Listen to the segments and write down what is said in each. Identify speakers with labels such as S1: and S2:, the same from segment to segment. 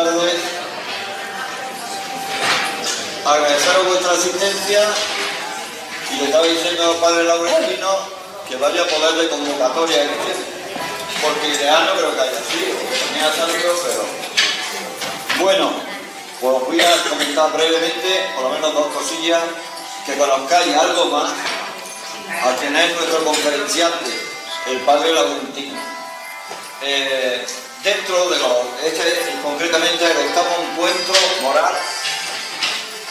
S1: tardes. Agradeceros vuestra asistencia y le estaba diciendo al padre Laurentino que vaya a poder de convocatoria porque ideal no creo que haya sido, tenía salido, pero bueno, pues os voy a comentar brevemente, por lo menos dos cosillas, que conozcáis algo más a quien es nuestro conferenciante, el padre Laurentino. Dentro de concretamente el octavo encuentro moral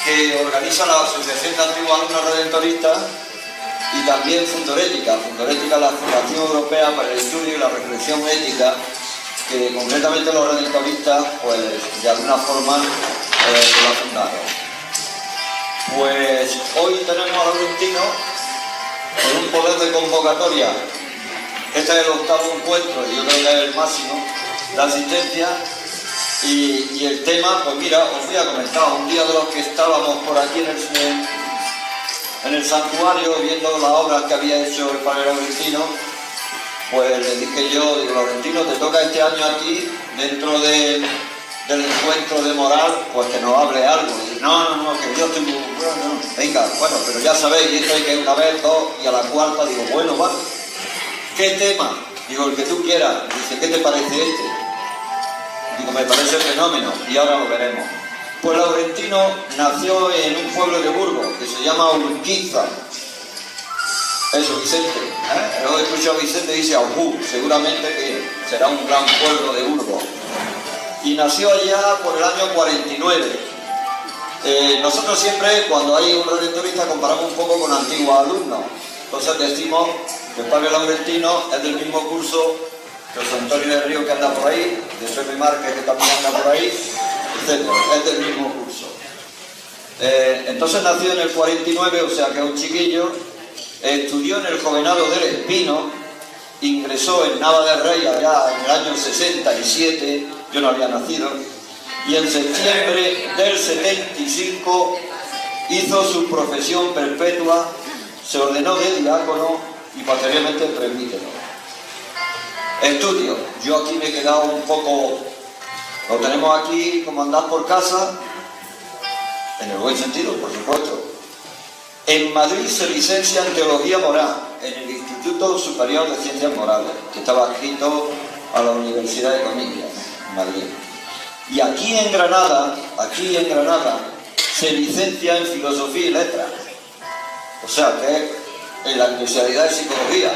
S1: que organiza la Asociación de Antiguos Alumnos Redentoristas y también Fundorética. Fundorética es la Fundación Europea para el Estudio y la Reflexión Ética, que concretamente los redentoristas, pues de alguna forma la fundaron. Pues hoy tenemos a Laurentino con un poder de convocatoria. Este es el octavo encuentro y yo creo que es el máximo de asistencia. Y el tema, pues mira, os voy a comentar, un día de los que estábamos por aquí en el santuario viendo las obras que había hecho el padre Laurentino, pues le dije yo, digo, Laurentino, te toca este año aquí, dentro del encuentro de moral, pues que nos hable algo. Y dice, no, que yo estoy muy bueno, venga, bueno, pero ya sabéis, esto hay que ir una vez, dos, y a la cuarta digo, bueno, vale, ¿qué tema? Digo, el que tú quieras. Dice, ¿qué te parece este? Digo, me parece fenómeno, y ahora lo veremos. Pues Laurentino nació en un pueblo de Burgos que se llama Urquiza. Eso, Vicente. Luego he escuchado a Vicente y dice Aujú, seguramente que será un gran pueblo de Burgos. Y nació allá por el año 49. Nosotros siempre, cuando hay un redentorista, comparamos un poco con antiguos alumnos. Entonces decimos que el padre Laurentino es del mismo curso que José Antonio del Río, que anda por ahí, de Pepe Márquez, que también anda por ahí, etc. Es del mismo curso. Entonces nació en el 49, o sea que es un chiquillo. Estudió en el Jovenado del Espino, ingresó en Nava del Rey allá en el año 67, yo no había nacido, y en septiembre del 75 hizo su profesión perpetua, se ordenó de diácono y posteriormente presbítero. Estudio, yo aquí me he quedado un poco, lo tenemos aquí como andar por casa, en el buen sentido, por supuesto. En Madrid se licencia en Teología Moral, en el Instituto Superior de Ciencias Morales, que estaba adscrito a la Universidad de Comillas, en Madrid. Y aquí en Granada, se licencia en Filosofía y Letras. O sea que en la especialidad de Psicología.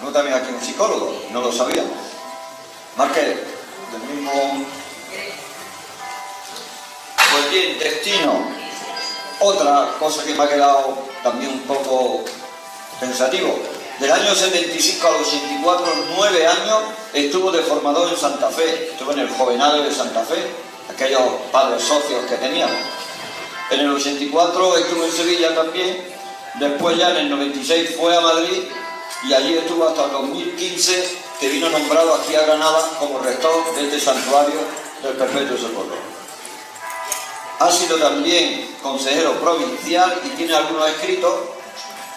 S1: No también aquí un psicólogo, no lo sabíamos. Más que del mismo. Pues bien, destino. Otra cosa que me ha quedado también un poco pensativo. Del año 75 al 84, 9 años, estuvo de formador en Santa Fe. Estuvo en el Jovenado de Santa Fe, aquellos padres socios que teníamos. En el 84 estuvo en Sevilla también. Después ya en el 96 fue a Madrid. Y allí estuvo hasta el 2015, que vino nombrado aquí a Granada como rector de este santuario del Perpetuo Socorro. Ha sido también consejero provincial y tiene algunos escritos,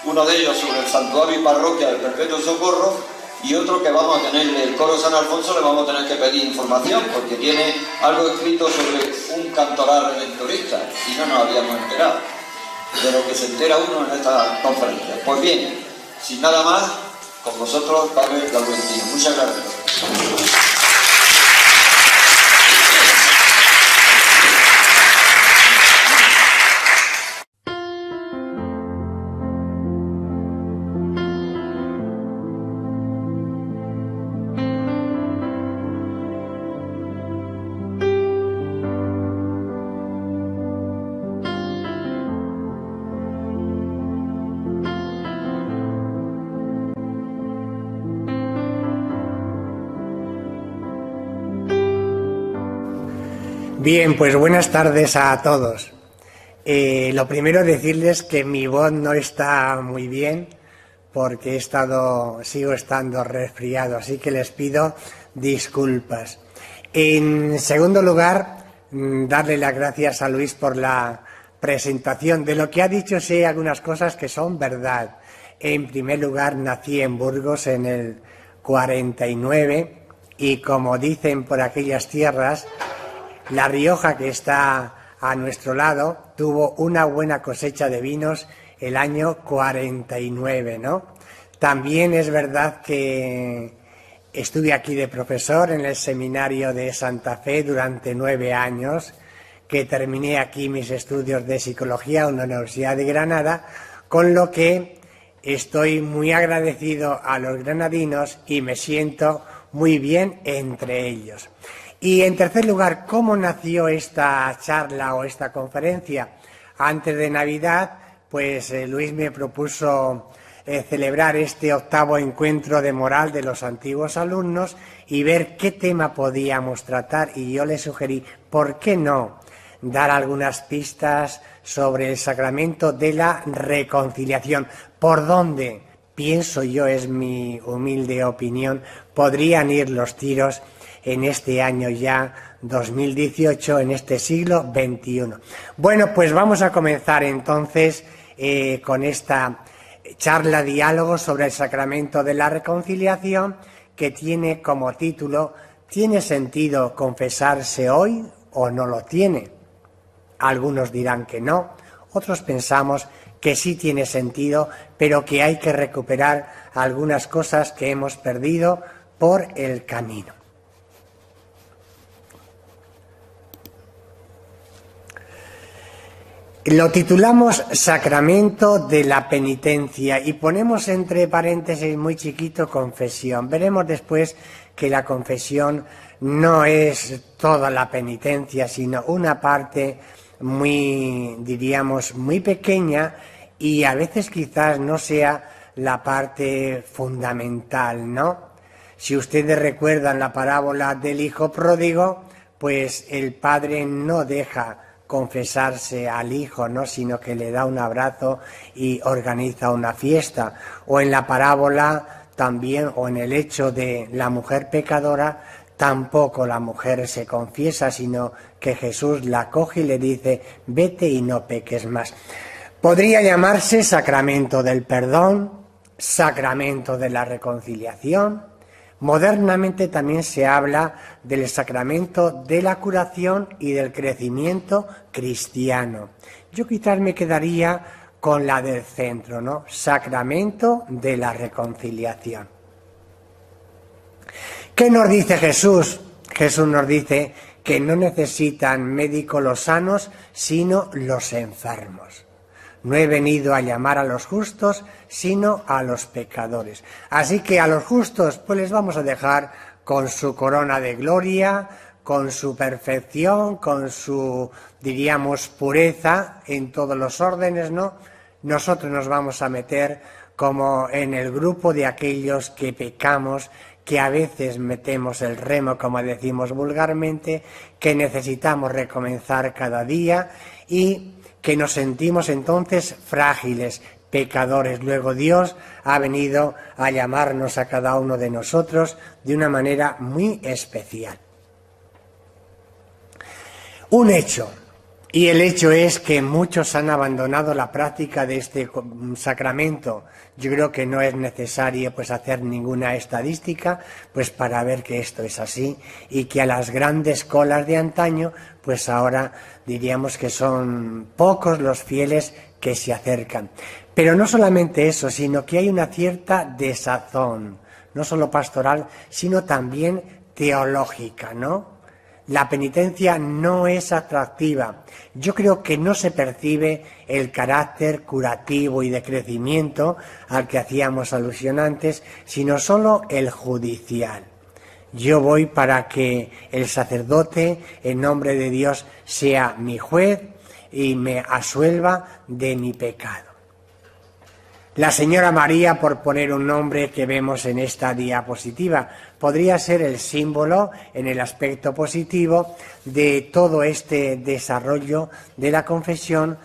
S1: uno de ellos sobre el santuario y parroquia del Perpetuo Socorro y otro que vamos a tener, el coro San Alfonso, le vamos a tener que pedir información porque tiene algo escrito sobre un cantoral redentorista y no nos habíamos enterado de lo que se entera uno en esta conferencia. Pues bien, sin nada más, con vosotros, padre Laurentino. Muchas gracias.
S2: Bien, pues buenas tardes a todos. Lo primero decirles que mi voz no está muy bien porque sigo estando resfriado, así que les pido disculpas. En segundo lugar, darle las gracias a Luis por la presentación. De lo que ha dicho sé algunas cosas que son verdad. En primer lugar, nací en Burgos en el 49 y como dicen por aquellas tierras, La Rioja, que está a nuestro lado, tuvo una buena cosecha de vinos el año 49, ¿no? También es verdad que estuve aquí de profesor en el seminario de Santa Fe durante 9 años, que terminé aquí mis estudios de psicología en la Universidad de Granada, con lo que estoy muy agradecido a los granadinos y me siento muy bien entre ellos. Y en tercer lugar, ¿cómo nació esta charla o esta conferencia? Antes de Navidad, pues Luis me propuso celebrar este 8º encuentro de moral de los antiguos alumnos y ver qué tema podíamos tratar, y yo le sugerí, ¿por qué no dar algunas pistas sobre el sacramento de la reconciliación? ¿Por dónde, pienso yo, es mi humilde opinión, podrían ir los tiros en este año ya 2018, en este siglo XXI? Bueno, pues vamos a comenzar entonces con esta charla diálogo sobre el sacramento de la reconciliación, que tiene como título ¿Tiene sentido confesarse hoy o no lo tiene? Algunos dirán que no, otros pensamos que sí tiene sentido, pero que hay que recuperar algunas cosas que hemos perdido por el camino. Lo titulamos Sacramento de la Penitencia y ponemos entre paréntesis muy chiquito confesión. Veremos después que la confesión no es toda la penitencia, sino una parte muy, diríamos, muy pequeña, y a veces quizás no sea la parte fundamental, ¿no? Si ustedes recuerdan la parábola del hijo pródigo, pues el padre no deja confesarse al hijo, ¿no?, sino que le da un abrazo y organiza una fiesta. O en la parábola también, o en el hecho de la mujer pecadora, tampoco la mujer se confiesa, sino que Jesús la coge y le dice, vete y no peques más. Podría llamarse sacramento del perdón, sacramento de la reconciliación. Modernamente también se habla del sacramento de la curación y del crecimiento cristiano. Yo quizás me quedaría con la del centro, ¿no? Sacramento de la reconciliación. ¿Qué nos dice Jesús? Jesús nos dice que no necesitan médicos los sanos, sino los enfermos. No he venido a llamar a los justos, sino a los pecadores. Así que a los justos, pues les vamos a dejar con su corona de gloria, con su perfección, con su, diríamos, pureza en todos los órdenes, ¿no? Nosotros nos vamos a meter como en el grupo de aquellos que pecamos, que a veces metemos el remo, como decimos vulgarmente, que necesitamos recomenzar cada día y que nos sentimos entonces frágiles, pecadores. Luego Dios ha venido a llamarnos a cada uno de nosotros de una manera muy especial. Un hecho, y el hecho es que muchos han abandonado la práctica de este sacramento. Yo creo que no es necesario pues hacer ninguna estadística pues para ver que esto es así, y que a las grandes colas de antaño pues ahora diríamos que son pocos los fieles que se acercan. Pero no solamente eso, sino que hay una cierta desazón, no solo pastoral, sino también teológica, ¿no? La penitencia no es atractiva. Yo creo que no se percibe el carácter curativo y de crecimiento al que hacíamos alusión antes, sino solo el judicial. Yo voy para que el sacerdote, en nombre de Dios, sea mi juez y me absuelva de mi pecado. La señora María, por poner un nombre que vemos en esta diapositiva, podría ser el símbolo, en el aspecto positivo, de todo este desarrollo de la confesión,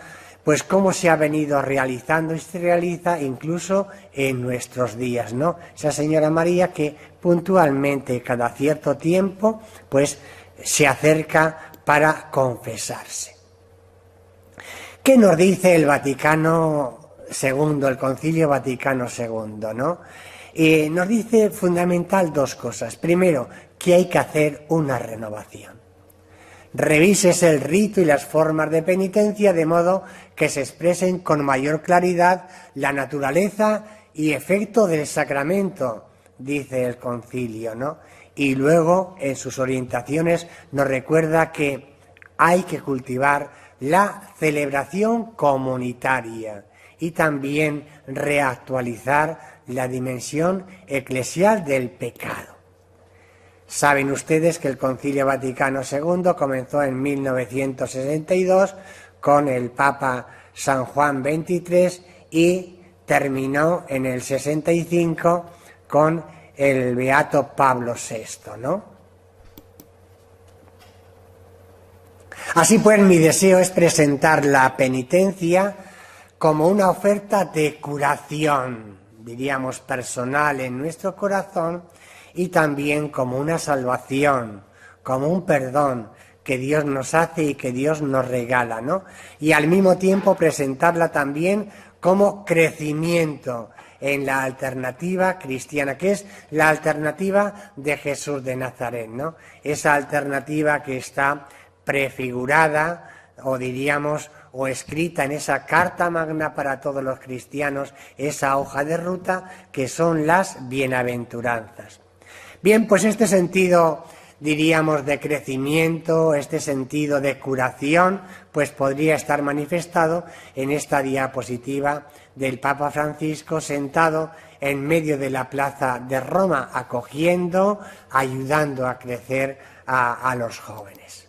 S2: pues cómo se ha venido realizando y se realiza incluso en nuestros días, ¿no? Esa señora María que puntualmente, cada cierto tiempo, pues se acerca para confesarse. ¿Qué nos dice el Vaticano II, el Concilio Vaticano II, ¿no? Nos dice fundamental dos cosas. Primero, que hay que hacer una renovación. Revísese el rito y las formas de penitencia de modo que se expresen con mayor claridad la naturaleza y efecto del sacramento, dice el concilio, ¿no? Y luego, en sus orientaciones, nos recuerda que hay que cultivar la celebración comunitaria y también reactualizar la dimensión eclesial del pecado. Saben ustedes que el Concilio Vaticano II comenzó en 1962 con el Papa San Juan XXIII y terminó en el 65 con el Beato Pablo VI, ¿no? Así pues, mi deseo es presentar la penitencia como una oferta de curación, diríamos personal en nuestro corazón, y también como una salvación, como un perdón que Dios nos hace y que Dios nos regala, ¿no? Y al mismo tiempo presentarla también como crecimiento en la alternativa cristiana, que es la alternativa de Jesús de Nazaret, ¿no? Esa alternativa que está prefigurada, o diríamos, o escrita en esa carta magna para todos los cristianos, esa hoja de ruta que son las bienaventuranzas. Bien, pues este sentido, diríamos, de crecimiento, este sentido de curación, pues podría estar manifestado en esta diapositiva del Papa Francisco sentado en medio de la plaza de Roma, acogiendo, ayudando a crecer a los jóvenes.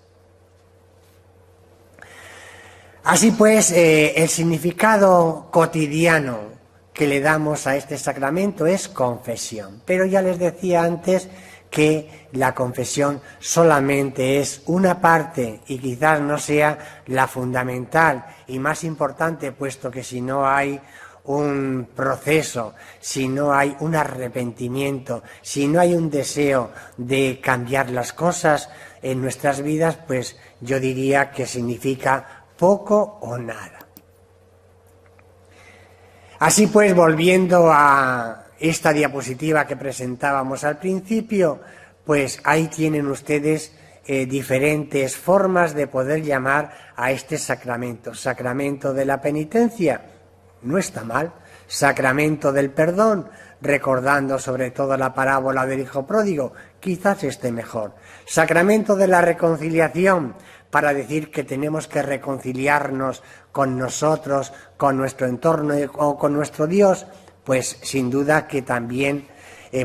S2: Así pues, el significado cotidiano que le damos a este sacramento es confesión. Pero ya les decía antes que la confesión solamente es una parte y quizás no sea la fundamental y más importante, puesto que si no hay un proceso, si no hay un arrepentimiento, si no hay un deseo de cambiar las cosas en nuestras vidas, pues yo diría que significa poco o nada. Así pues, volviendo a esta diapositiva que presentábamos al principio, pues ahí tienen ustedes diferentes formas de poder llamar a este sacramento. Sacramento de la penitencia, no está mal. Sacramento del perdón, recordando sobre todo la parábola del hijo pródigo, quizás esté mejor. Sacramento de la reconciliación, para decir que tenemos que reconciliarnos con nosotros, con nuestro entorno o con nuestro Dios, pues sin duda que también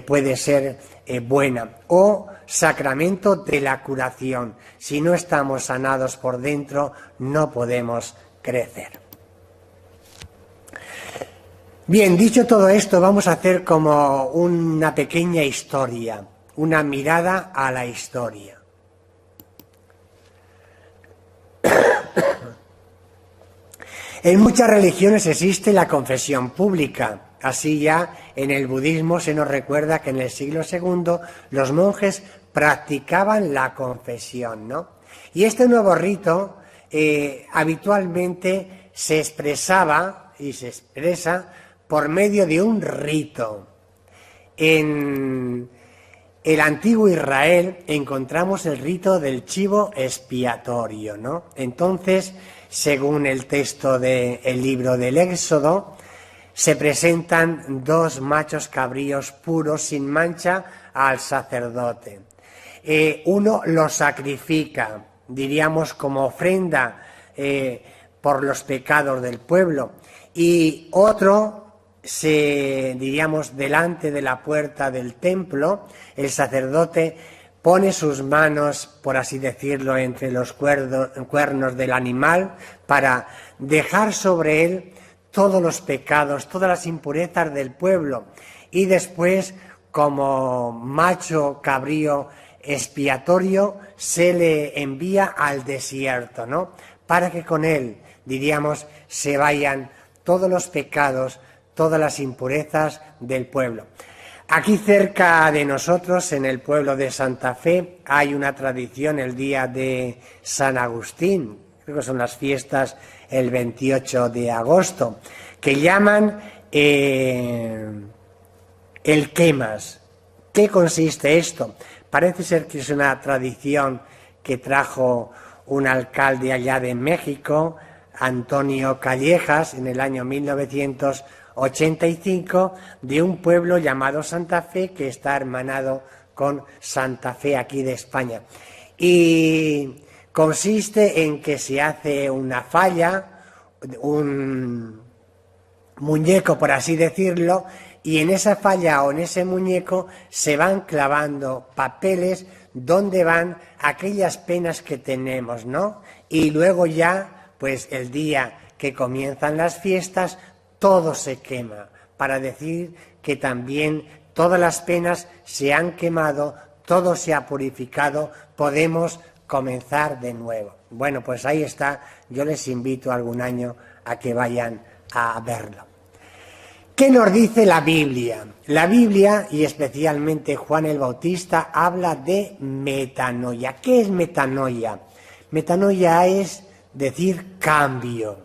S2: puede ser buena. O sacramento de la curación. Si no estamos sanados por dentro, no podemos crecer. Bien, dicho todo esto, vamos a hacer como una pequeña historia, una mirada a la historia. En muchas religiones existe la confesión pública. Así ya en el budismo se nos recuerda que en el siglo II los monjes practicaban la confesión, ¿no? Y este nuevo rito habitualmente se expresaba y se expresa por medio de un rito. En el antiguo Israel encontramos el rito del chivo expiatorio, ¿no? Entonces, según el texto del libro del Éxodo, se presentan 2 machos cabríos puros sin mancha al sacerdote. Uno lo sacrifica, diríamos como ofrenda por los pecados del pueblo, y otro diríamos, delante de la puerta del templo, el sacerdote pone sus manos, por así decirlo, entre los cuernos del animal para dejar sobre él todos los pecados, todas las impurezas del pueblo, y después, como macho cabrío expiatorio, se le envía al desierto, ¿no? Para que con él, diríamos, se vayan todos los pecados, todas las impurezas del pueblo. Aquí cerca de nosotros, en el pueblo de Santa Fe, hay una tradición el día de San Agustín, creo que son las fiestas el 28 de agosto, que llaman el quemas. ¿Qué consiste esto? Parece ser que es una tradición que trajo un alcalde allá de México, Antonio Callejas, en el año 1985, de un pueblo llamado Santa Fe, que está hermanado con Santa Fe aquí de España. Y consiste en que se hace una falla, un muñeco, por así decirlo, y en esa falla o en ese muñeco se van clavando papeles donde van aquellas penas que tenemos, ¿no? Y luego ya, pues el día que comienzan las fiestas, todo se quema, para decir que también todas las penas se han quemado, todo se ha purificado, podemos comenzar de nuevo. Bueno, pues ahí está, yo les invito algún año a que vayan a verlo. ¿Qué nos dice la Biblia? La Biblia, y especialmente Juan el Bautista, habla de metanoia. ¿Qué es metanoia? Metanoia es decir cambio,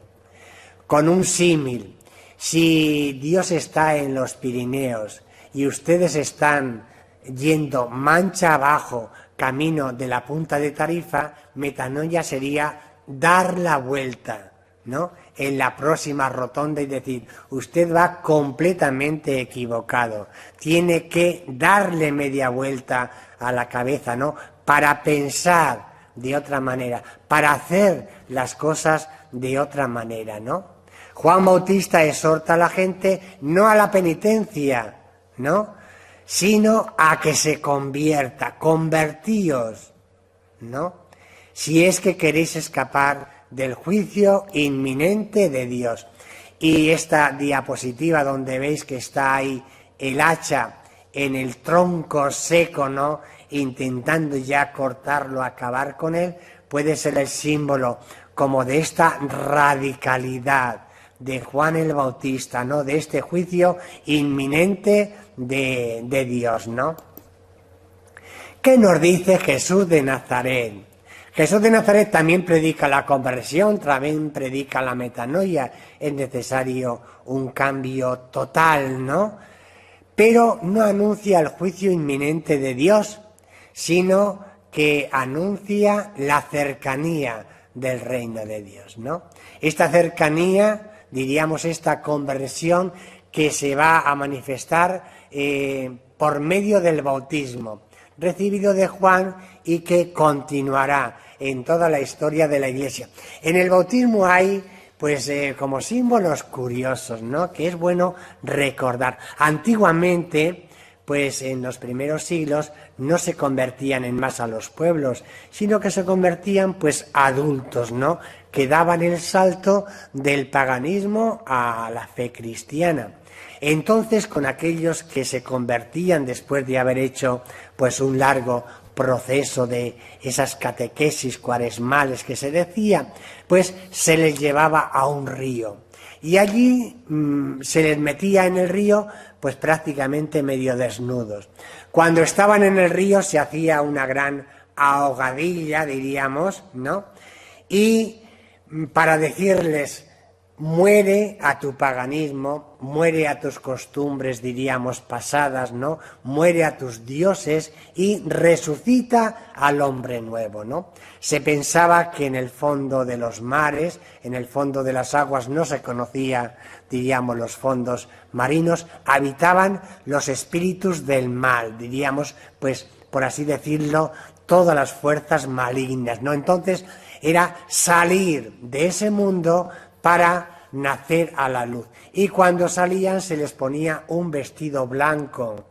S2: con un símil. Si Dios está en los Pirineos y ustedes están yendo mancha abajo, camino de la punta de Tarifa, metanoia sería dar la vuelta, ¿no? En la próxima rotonda y decir, usted va completamente equivocado, tiene que darle media vuelta a la cabeza, ¿no? Para pensar de otra manera, para hacer las cosas de otra manera, ¿no? Juan Bautista exhorta a la gente no a la penitencia, ¿no? Sino a que se convierta, convertíos, ¿no? Si es que queréis escapar del juicio inminente de Dios. Y esta diapositiva donde veis que está ahí el hacha en el tronco seco, ¿no? Intentando ya cortarlo, acabar con él, puede ser el símbolo como de esta radicalidad de Juan el Bautista, ¿no? De este juicio inminente de Dios, ¿no? ¿Qué nos dice Jesús de Nazaret? Jesús de Nazaret también predica la conversión, también predica la metanoia. Es necesario un cambio total, ¿no? Pero no anuncia el juicio inminente de Dios, sino que anuncia la cercanía del reino de Dios, ¿no? Esta cercanía, diríamos, esta conversión que se va a manifestar por medio del bautismo recibido de Juan y que continuará en toda la historia de la Iglesia. En el bautismo hay, pues, como símbolos curiosos, ¿no? Que es bueno recordar. Antiguamente, pues, en los primeros siglos no se convertían en masa los pueblos, sino que se convertían, pues, adultos, ¿no? Que daban el salto del paganismo a la fe cristiana. Entonces, con aquellos que se convertían después de haber hecho, pues, un largo proceso de esas catequesis cuaresmales que se decía, pues se les llevaba a un río. Y allí se les metía en el río, pues prácticamente medio desnudos. Cuando estaban en el río se hacía una gran ahogadilla, diríamos, ¿no? Y para decirles, muere a tu paganismo, muere a tus costumbres, diríamos, pasadas, ¿no? Muere a tus dioses y resucita al hombre nuevo, ¿no? Se pensaba que en el fondo de los mares, en el fondo de las aguas, no se conocía, diríamos, los fondos marinos, habitaban los espíritus del mal, diríamos, pues, por así decirlo, todas las fuerzas malignas, ¿no? Entonces, era salir de ese mundo para nacer a la luz. Y cuando salían se les ponía un vestido blanco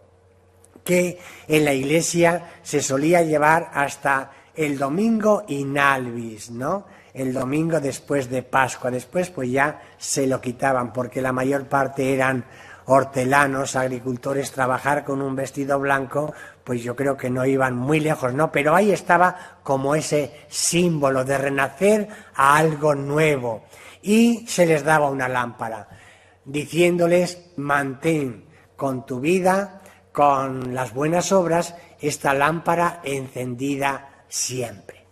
S2: que en la iglesia se solía llevar hasta el domingo in albis, ¿no? El domingo después de Pascua. Después pues ya se lo quitaban porque la mayor parte eran hortelanos, agricultores. Trabajar con un vestido blanco, pues yo creo que no iban muy lejos, ¿no? Pero ahí estaba como ese símbolo de renacer a algo nuevo. Y se les daba una lámpara, diciéndoles, mantén con tu vida, con las buenas obras, esta lámpara encendida siempre.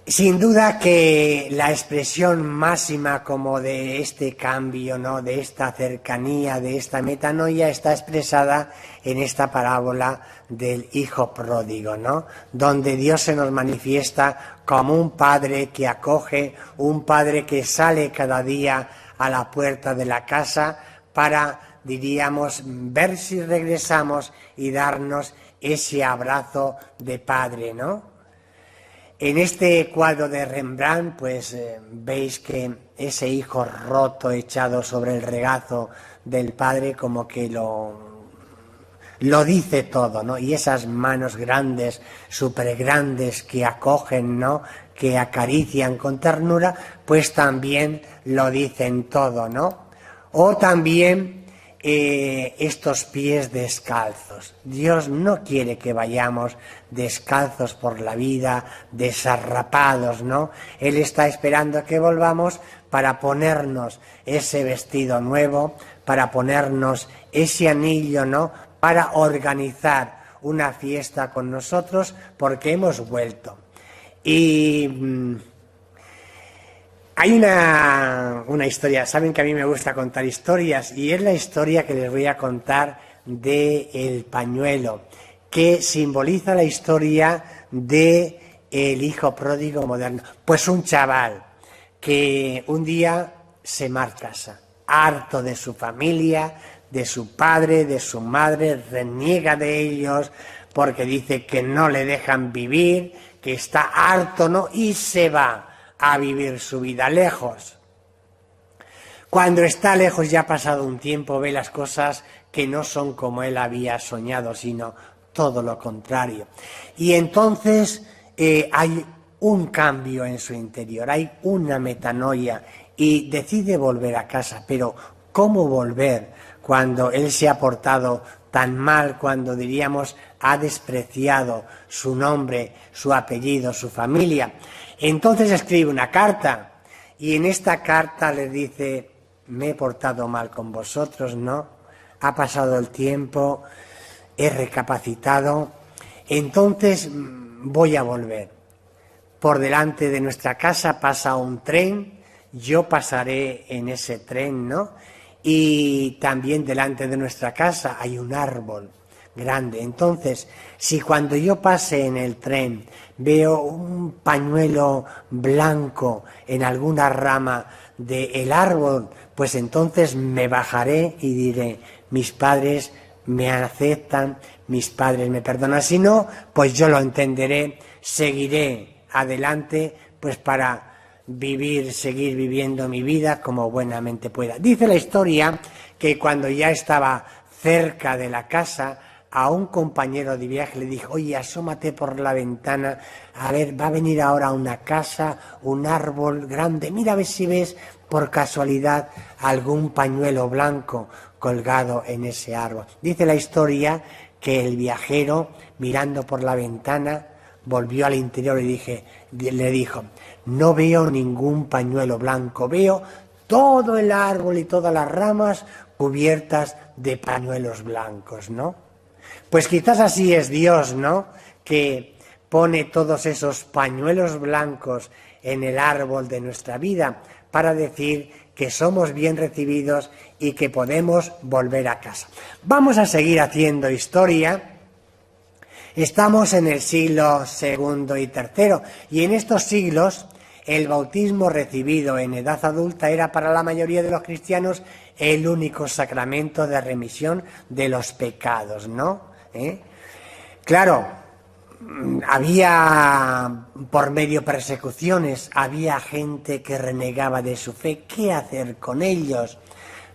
S2: Sin duda que la expresión máxima como de este cambio, ¿no?, de esta cercanía, de esta metanoia, está expresada en esta parábola del hijo pródigo, ¿no?, donde Dios se nos manifiesta como un padre que acoge, un padre que sale cada día a la puerta de la casa para, diríamos, ver si regresamos y darnos ese abrazo de padre, ¿no? En este cuadro de Rembrandt, pues veis que ese hijo roto echado sobre el regazo del padre como que lo dice todo, ¿no? Y esas manos grandes, súper grandes que acogen, ¿no?, que acarician con ternura, pues también lo dicen todo, ¿no? O también estos pies descalzos. Dios no quiere que vayamos descalzos por la vida, desarrapados, ¿no? Él está esperando que volvamos para ponernos ese vestido nuevo, para ponernos ese anillo, ¿no?, para organizar una fiesta con nosotros porque hemos vuelto. Y hay una historia, saben que a mí me gusta contar historias, y es la historia que les voy a contar del pañuelo, que simboliza la historia del hijo pródigo moderno. Pues un chaval que un día se marcha a casa, harto de su familia, de su padre, de su madre, reniega de ellos porque dice que no le dejan vivir, que está harto, ¿no?, y se va a vivir su vida lejos. Cuando está lejos, ya ha pasado un tiempo, ve las cosas que no son como él había soñado, sino todo lo contrario. Y entonces hay un cambio en su interior, hay una metanoia y decide volver a casa. Pero ¿cómo volver cuando él se ha portado tan mal, cuando diríamos ha despreciado su nombre, su apellido, su familia? Entonces escribe una carta y en esta carta le dice: me he portado mal con vosotros, ¿no? Ha pasado el tiempo, he recapacitado, entonces voy a volver. Por delante de nuestra casa pasa un tren, yo pasaré en ese tren, ¿no? Y también delante de nuestra casa hay un árbol grande. Entonces, si cuando yo pase en el tren veo un pañuelo blanco en alguna rama del árbol, pues entonces me bajaré y diré: mis padres me aceptan, mis padres me perdonan. Si no, pues yo lo entenderé, seguiré adelante, pues para seguir viviendo mi vida como buenamente pueda. Dice la historia que cuando ya estaba cerca de la casa, a un compañero de viaje le dijo: oye, asómate por la ventana, a ver, va a venir ahora una casa, un árbol grande, mira a ver si ves por casualidad algún pañuelo blanco colgado en ese árbol. Dice la historia que el viajero, mirando por la ventana, volvió al interior y le dijo: no veo ningún pañuelo blanco, veo todo el árbol y todas las ramas cubiertas de pañuelos blancos, ¿no? Pues quizás así es Dios, ¿no?, que pone todos esos pañuelos blancos en el árbol de nuestra vida para decir que somos bien recibidos y que podemos volver a casa. Vamos a seguir haciendo historia. Estamos en el siglo II y III, y en estos siglos el bautismo recibido en edad adulta era para la mayoría de los cristianos el único sacramento de remisión de los pecados, ¿no? Claro, había por medio persecuciones, había gente que renegaba de su fe. ¿Qué hacer con ellos?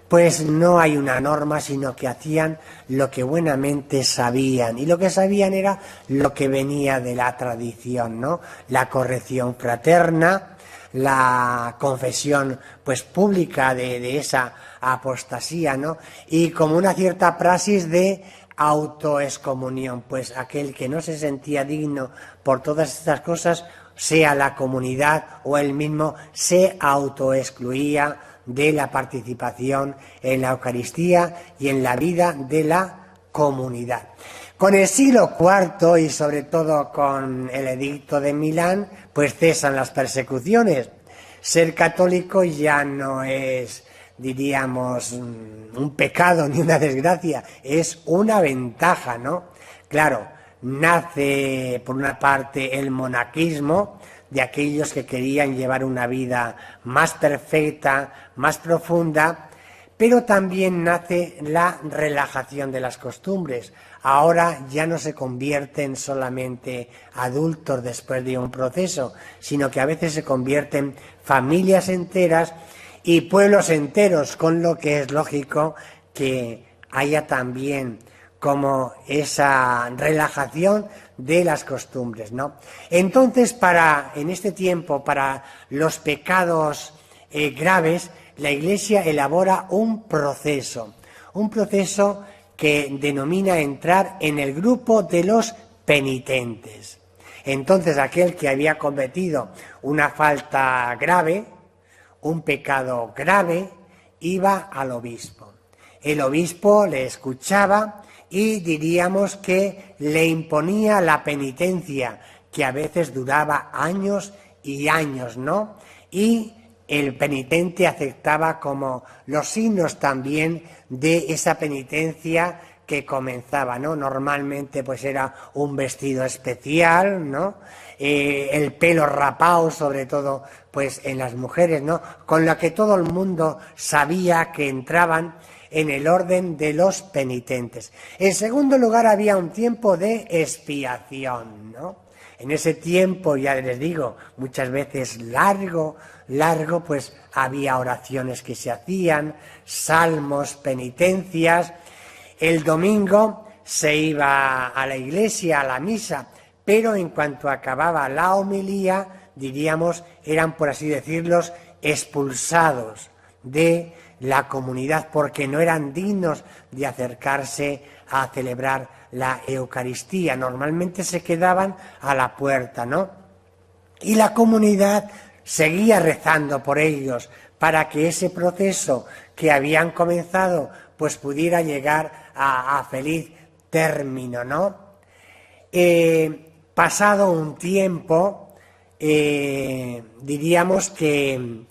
S2: Pues no hay una norma, sino que hacían lo que buenamente sabían, y lo que sabían era lo que venía de la tradición, ¿no? La corrección fraterna, la confesión pues pública de esa apostasía, ¿no? Y como una cierta praxis de autoexcomunión, pues aquel que no se sentía digno por todas estas cosas, sea la comunidad o él mismo, se autoexcluía de la participación en la Eucaristía y en la vida de la comunidad. Con el siglo IV y sobre todo con el edicto de Milán, pues cesan las persecuciones. Ser católico ya no es, diríamos, un pecado ni una desgracia, es una ventaja, ¿no? Claro, nace por una parte el monaquismo, de aquellos que querían llevar una vida más perfecta, más profunda, pero también nace la relajación de las costumbres. Ahora ya no se convierten solamente adultos después de un proceso, sino que a veces se convierten familias enteras y pueblos enteros, con lo que es lógico que haya también como esa relajación de las costumbres, ¿no? Entonces, en este tiempo, para los pecados graves, la Iglesia elabora un proceso que denomina entrar en el grupo de los penitentes. Entonces, aquel que había cometido una falta grave, un pecado grave, iba al obispo. El obispo le escuchaba y diríamos que le imponía la penitencia, que a veces duraba años y años, ¿no? Y el penitente aceptaba como los signos también de esa penitencia que comenzaba, ¿no? Normalmente pues era un vestido especial, ¿no? El pelo rapado, sobre todo pues en las mujeres, ¿no? Con la que todo el mundo sabía que entraban en el orden de los penitentes. En segundo lugar, había un tiempo de expiación, ¿no? En ese tiempo, ya les digo, muchas veces largo, pues había oraciones que se hacían, salmos, penitencias. El domingo se iba a la iglesia, a la misa, pero en cuanto acababa la homilía, diríamos, eran, por así decirlo, expulsados de la comunidad porque no eran dignos de acercarse a celebrar la Eucaristía. Normalmente se quedaban a la puerta, ¿no? Y la comunidad seguía rezando por ellos para que ese proceso que habían comenzado pues pudiera llegar a feliz término, ¿no? Pasado un tiempo, diríamos que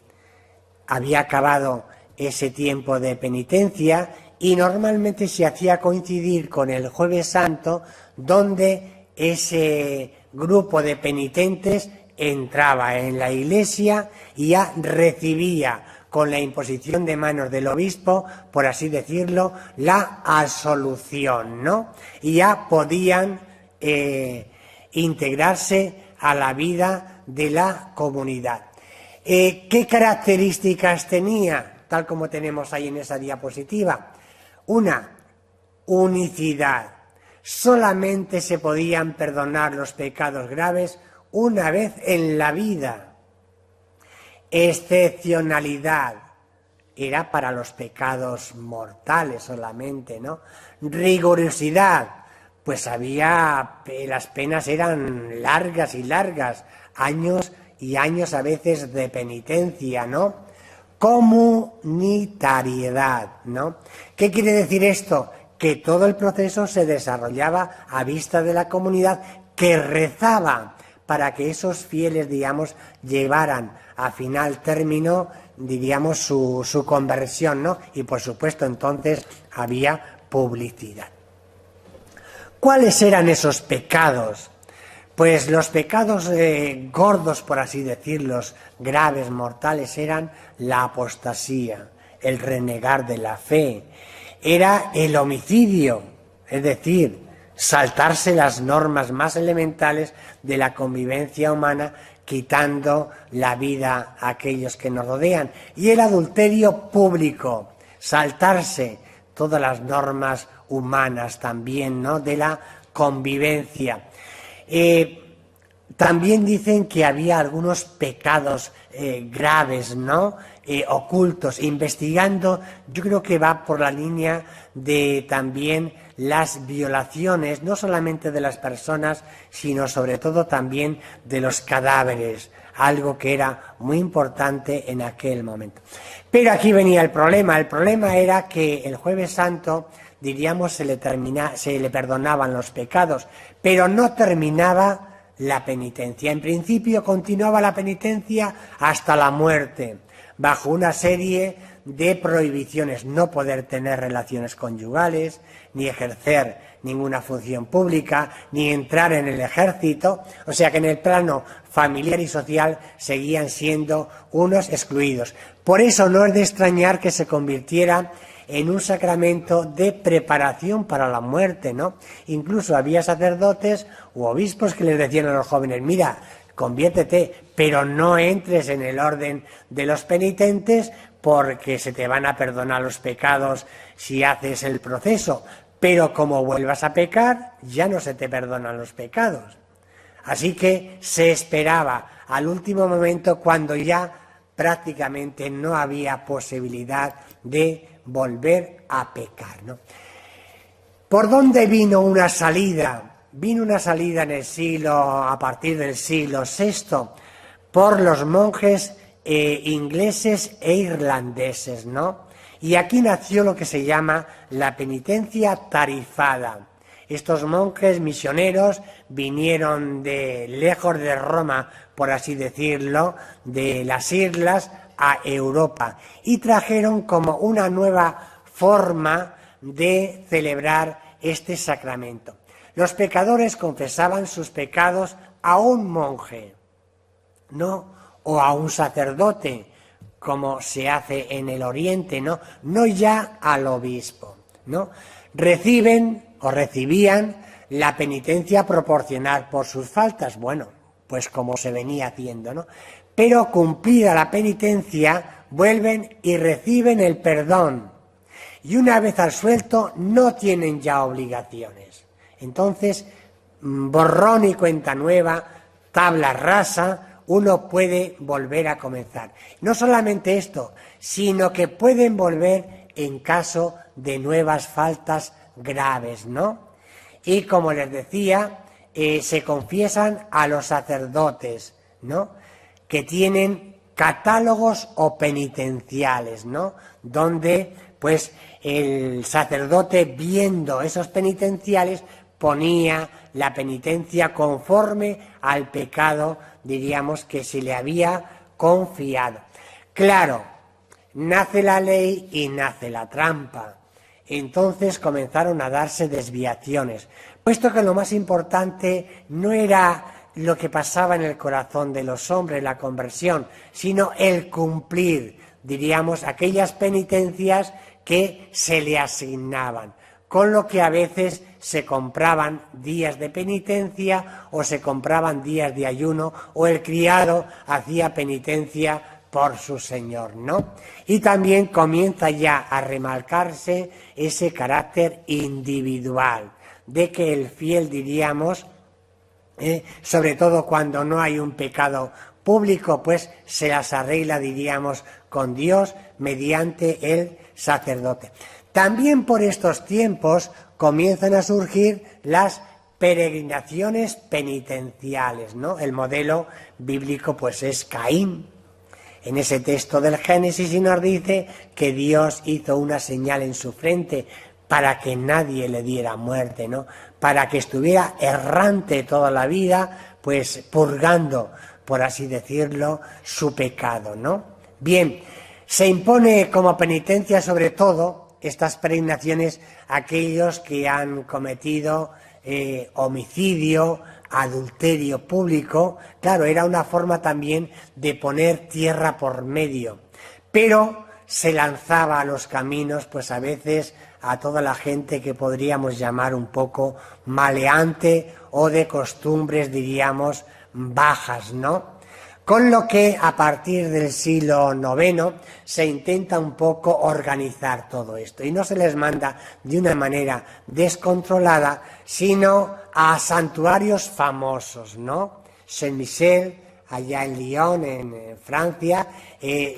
S2: había acabado ese tiempo de penitencia y normalmente se hacía coincidir con el Jueves Santo, donde ese grupo de penitentes entraba en la iglesia y ya recibía con la imposición de manos del obispo, por así decirlo, la absolución, ¿no? Y ya podían integrarse a la vida de la comunidad. ¿Qué características tenía? Tal como tenemos ahí en esa diapositiva. Una, unicidad. Solamente se podían perdonar los pecados graves una vez en la vida. Excepcionalidad. Era para los pecados mortales solamente, ¿no? Rigurosidad. Pues las penas eran largas y largas, años y años a veces de penitencia, ¿no? Comunitariedad, ¿no? ¿Qué quiere decir esto? Que todo el proceso se desarrollaba a vista de la comunidad que rezaba para que esos fieles, digamos, llevaran a final término, diríamos, su conversión, ¿no? Y por supuesto entonces había publicidad. ¿Cuáles eran esos pecados? Pues los pecados gordos, por así decirlos, graves, mortales, eran la apostasía, el renegar de la fe, era el homicidio, es decir, saltarse las normas más elementales de la convivencia humana, quitando la vida a aquellos que nos rodean, y el adulterio público, saltarse todas las normas humanas también, ¿no?, de la convivencia. También dicen que había algunos pecados graves, ¿no?, ocultos. Investigando, yo creo que va por la línea de también las violaciones, no solamente de las personas, sino sobre todo también de los cadáveres, algo que era muy importante en aquel momento. Pero aquí venía el problema era que el Jueves Santo diríamos, se le perdonaban los pecados, pero no terminaba la penitencia. En principio continuaba la penitencia hasta la muerte, bajo una serie de prohibiciones: no poder tener relaciones conyugales, ni ejercer ninguna función pública, ni entrar en el ejército. O sea que en el plano familiar y social seguían siendo unos excluidos. Por eso no es de extrañar que se convirtiera en un sacramento de preparación para la muerte, ¿no? Incluso había sacerdotes u obispos que les decían a los jóvenes: mira, conviértete, pero no entres en el orden de los penitentes, porque se te van a perdonar los pecados si haces el proceso, pero como vuelvas a pecar, ya no se te perdonan los pecados. Así que se esperaba al último momento, cuando ya prácticamente no había posibilidad de volver a pecar, ¿no? ¿Por dónde vino una salida? Vino una salida a partir del siglo VI, por los monjes ingleses e irlandeses, ¿no? Y aquí nació lo que se llama la penitencia tarifada. Estos monjes misioneros vinieron de lejos de Roma, por así decirlo, de las islas a Europa, y trajeron como una nueva forma de celebrar este sacramento. Los pecadores confesaban sus pecados a un monje, ¿no? O a un sacerdote, como se hace en el Oriente, ¿no? No ya al obispo, ¿no? Recibían la penitencia proporcional por sus faltas, bueno, pues como se venía haciendo, ¿no? Pero cumplida la penitencia, vuelven y reciben el perdón. Y una vez al suelto, no tienen ya obligaciones. Entonces, borrón y cuenta nueva, tabla rasa, uno puede volver a comenzar. No solamente esto, sino que pueden volver en caso de nuevas faltas graves, ¿no? Y como les decía, se confiesan a los sacerdotes, ¿no? Que tienen catálogos o penitenciales, ¿no? Donde, pues, el sacerdote, viendo esos penitenciales, ponía la penitencia conforme al pecado, diríamos, que se le había confiado. Claro, nace la ley y nace la trampa. Entonces comenzaron a darse desviaciones, puesto que lo más importante no era lo que pasaba en el corazón de los hombres, la conversión, sino el cumplir, diríamos, aquellas penitencias que se le asignaban, con lo que a veces se compraban días de penitencia o se compraban días de ayuno, o el criado hacía penitencia por su señor, ¿no? Y también comienza ya a remarcarse ese carácter individual, de que el fiel, diríamos, sobre todo cuando no hay un pecado público, pues se las arregla, diríamos, con Dios mediante el sacerdote. También por estos tiempos comienzan a surgir las peregrinaciones penitenciales, ¿no? El modelo bíblico, pues, es Caín. En ese texto del Génesis, y nos dice que Dios hizo una señal en su frente para que nadie le diera muerte, ¿no? Para que estuviera errante toda la vida, pues purgando, por así decirlo, su pecado, ¿no? Bien, se impone como penitencia sobre todo estas peregrinaciones a aquellos que han cometido homicidio, adulterio público. Claro, era una forma también de poner tierra por medio, pero se lanzaba a los caminos, pues a veces a toda la gente que podríamos llamar un poco maleante o de costumbres, diríamos, bajas, ¿no? Con lo que a partir del siglo IX se intenta un poco organizar todo esto, y no se les manda de una manera descontrolada, sino a santuarios famosos, ¿no? Saint-Michel, allá en Lyon, en Francia,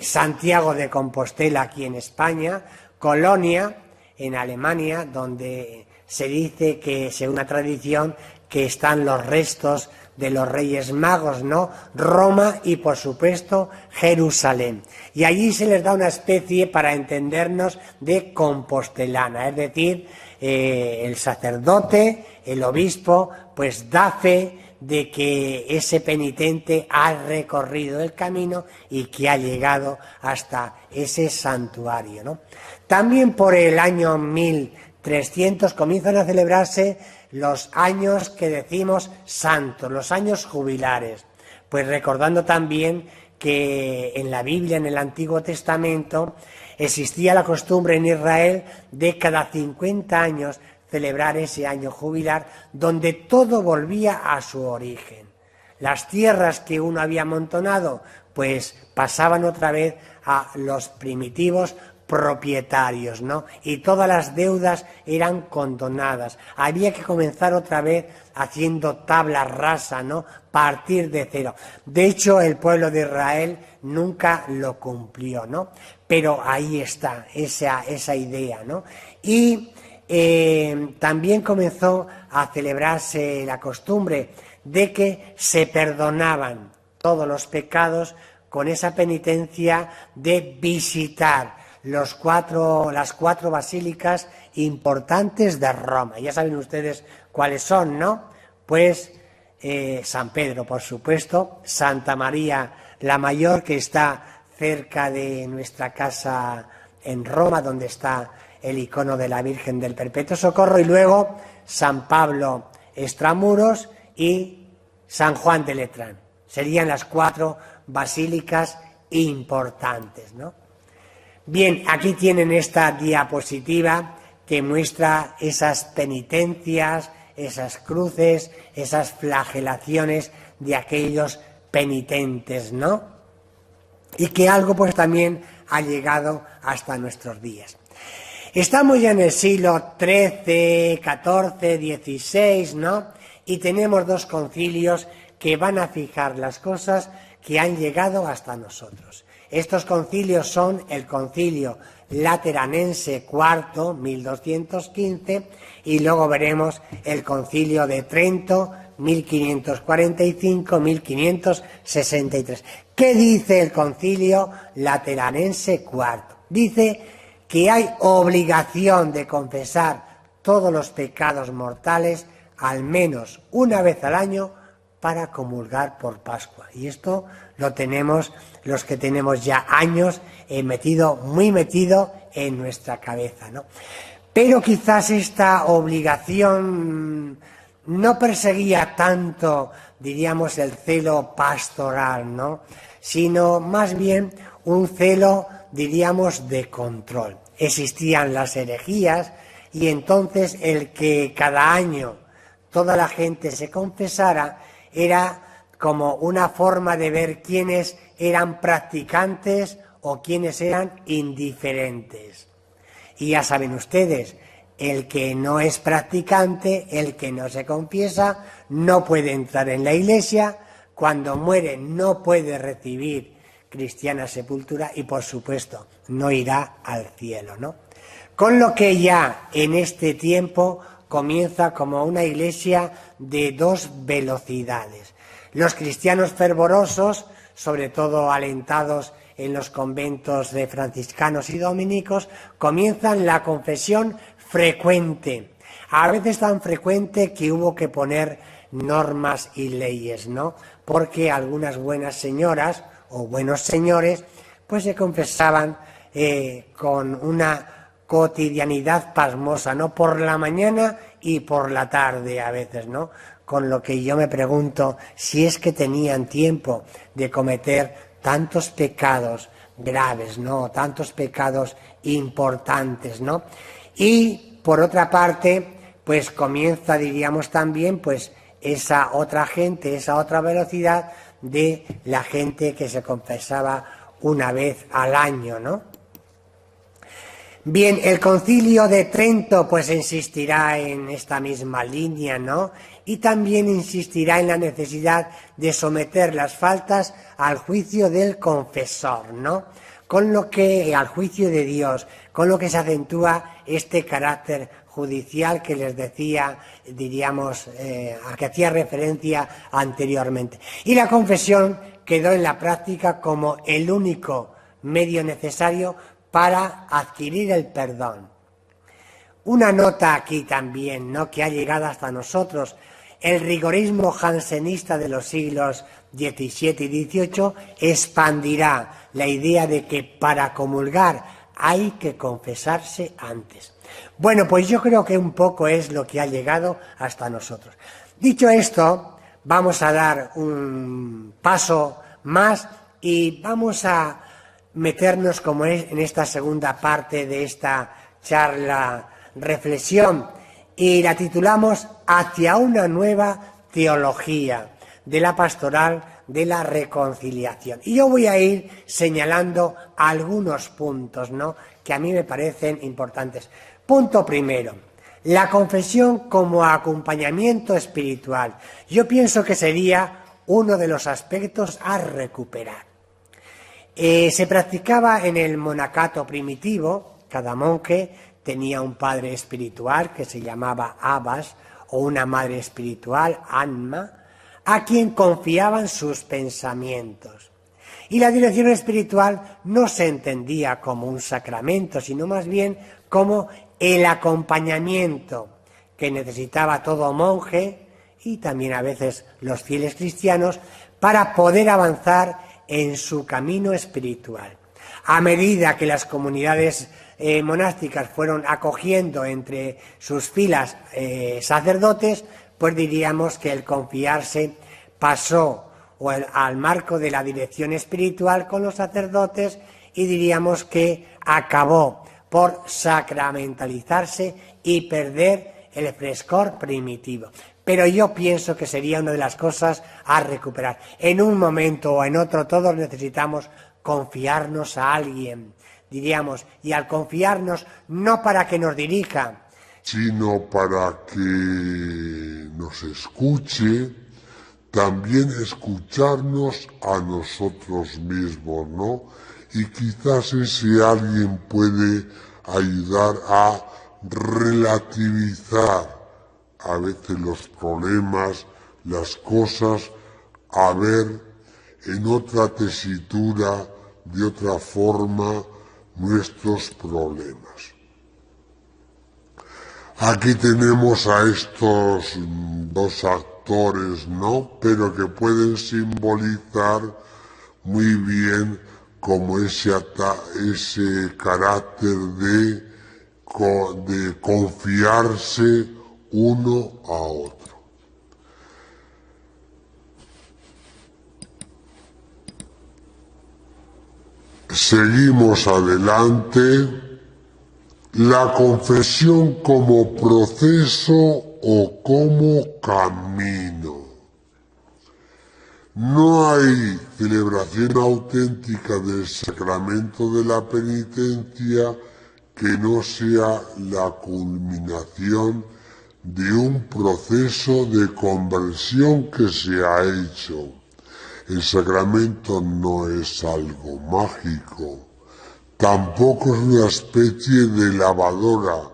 S2: Santiago de Compostela, aquí en España, Colonia, en Alemania, donde se dice que, según la tradición, que están los restos de los Reyes Magos, ¿no? Roma y, por supuesto, Jerusalén. Y allí se les da una especie, para entendernos, de compostelana, es decir, el sacerdote, el obispo, pues da fe de que ese penitente ha recorrido el camino y que ha llegado hasta ese santuario, ¿no? También por el año 1300 comienzan a celebrarse los años que decimos santos, los años jubilares, pues recordando también que en la Biblia, en el Antiguo Testamento, existía la costumbre en Israel de cada 50 años celebrar ese año jubilar, donde todo volvía a su origen. Las tierras que uno había amontonado, pues pasaban otra vez a los primitivos propietarios, ¿no? Y todas las deudas eran condonadas. Había que comenzar otra vez haciendo tabla rasa, ¿no? Partir de cero. De hecho, el pueblo de Israel nunca lo cumplió, ¿no? Pero ahí está esa idea, ¿no? Y también comenzó a celebrarse la costumbre de que se perdonaban todos los pecados con esa penitencia de visitar las cuatro basílicas importantes de Roma. Ya saben ustedes cuáles son, ¿no? Pues San Pedro, por supuesto, Santa María la Mayor, que está cerca de nuestra casa en Roma, donde está el icono de la Virgen del Perpetuo Socorro, y luego San Pablo Extramuros y San Juan de Letrán. Serían las 4 basílicas importantes, ¿no? Bien, aquí tienen esta diapositiva que muestra esas penitencias, esas cruces, esas flagelaciones de aquellos penitentes, ¿no? Y que algo pues también ha llegado hasta nuestros días. Estamos ya en el siglo XIII, XIV, XVI, ¿no? Y tenemos 2 concilios que van a fijar las cosas que han llegado hasta nosotros. Estos concilios son el Concilio Lateranense IV, 1215, y luego veremos el Concilio de Trento, 1545-1563. ¿Qué dice el Concilio Lateranense IV? Dice que hay obligación de confesar todos los pecados mortales al menos una vez al año para comulgar por Pascua. Y esto lo tenemos los que tenemos ya años muy metido en nuestra cabeza, ¿no? Pero quizás esta obligación no perseguía tanto, diríamos, el celo pastoral, ¿no? Sino más bien un celo, diríamos, de control. Existían las herejías y entonces el que cada año toda la gente se confesara era como una forma de ver quiénes eran practicantes o quiénes eran indiferentes. Y ya saben ustedes, el que no es practicante, el que no se confiesa, no puede entrar en la iglesia, cuando muere no puede recibir cristiana sepultura y, por supuesto, no irá al cielo, ¿no? Con lo que ya en este tiempo comienza como una iglesia de 2 velocidades. Los cristianos fervorosos, sobre todo alentados en los conventos de franciscanos y dominicos, comienzan la confesión frecuente, a veces tan frecuente que hubo que poner normas y leyes, ¿no? Porque algunas buenas señoras o buenos señores pues se confesaban con una cotidianidad pasmosa, ¿no? Por la mañana y por la tarde a veces, ¿no? Con lo que yo me pregunto si es que tenían tiempo de cometer tantos pecados graves, ¿no? Tantos pecados importantes, ¿no? Y por otra parte, pues comienza, diríamos también, pues esa otra gente, esa otra velocidad de la gente que se confesaba una vez al año, ¿no? Bien, el Concilio de Trento pues insistirá en esta misma línea, ¿no? Y también insistirá en la necesidad de someter las faltas al juicio del confesor, ¿no? Con lo que, al juicio de Dios, con lo que se acentúa este carácter judicial que les decía, diríamos, a que hacía referencia anteriormente. Y la confesión quedó en la práctica como el único medio necesario para adquirir el perdón. una nota aquí también, ¿no?, que ha llegado hasta nosotros. El rigorismo jansenista de los siglos XVII y XVIII expandirá la idea de que para comulgar hay que confesarse antes. Bueno, pues yo creo que un poco es lo que ha llegado hasta nosotros. Dicho esto, vamos a dar un paso más y vamos a meternos, como es en esta segunda parte de esta charla, reflexión, y la titulamos Hacia una nueva teología de la pastoral de la reconciliación. Y yo voy a ir señalando algunos puntos, ¿no?, que a mí me parecen importantes. Punto primero, la confesión como acompañamiento espiritual. Yo pienso que sería uno de los aspectos a recuperar. Se practicaba en el monacato primitivo. Cada monje tenía un padre espiritual que se llamaba abbas o una madre espiritual, anma, a quien confiaban sus pensamientos. Y la dirección espiritual no se entendía como un sacramento, sino más bien como el acompañamiento que necesitaba todo monje y también a veces los fieles cristianos para poder avanzar en su camino espiritual. A medida que las comunidades monásticas fueron acogiendo entre sus filas sacerdotes, pues diríamos que el confiarse pasó al marco de la dirección espiritual con los sacerdotes y diríamos que acabó por sacramentalizarse y perder el frescor primitivo. Pero yo pienso que sería una de las cosas a recuperar. En un momento o en otro todos necesitamos confiarnos a alguien, diríamos, y al confiarnos no para que nos dirija,
S3: sino para que nos escuche, también escucharnos a nosotros mismos, ¿no? Y quizás ese alguien puede ayudar a relativizar a veces los problemas, las cosas, a ver en otra tesitura, de otra forma, nuestros problemas. Aquí tenemos a estos dos actores, ¿no?, pero que pueden simbolizar muy bien como ese carácter de confiarse uno a otro. Seguimos adelante. La confesión como proceso o como camino. No hay celebración auténtica del sacramento de la penitencia que no sea la culminación de un proceso de conversión que se ha hecho. El sacramento no es algo mágico. Tampoco es una especie de lavadora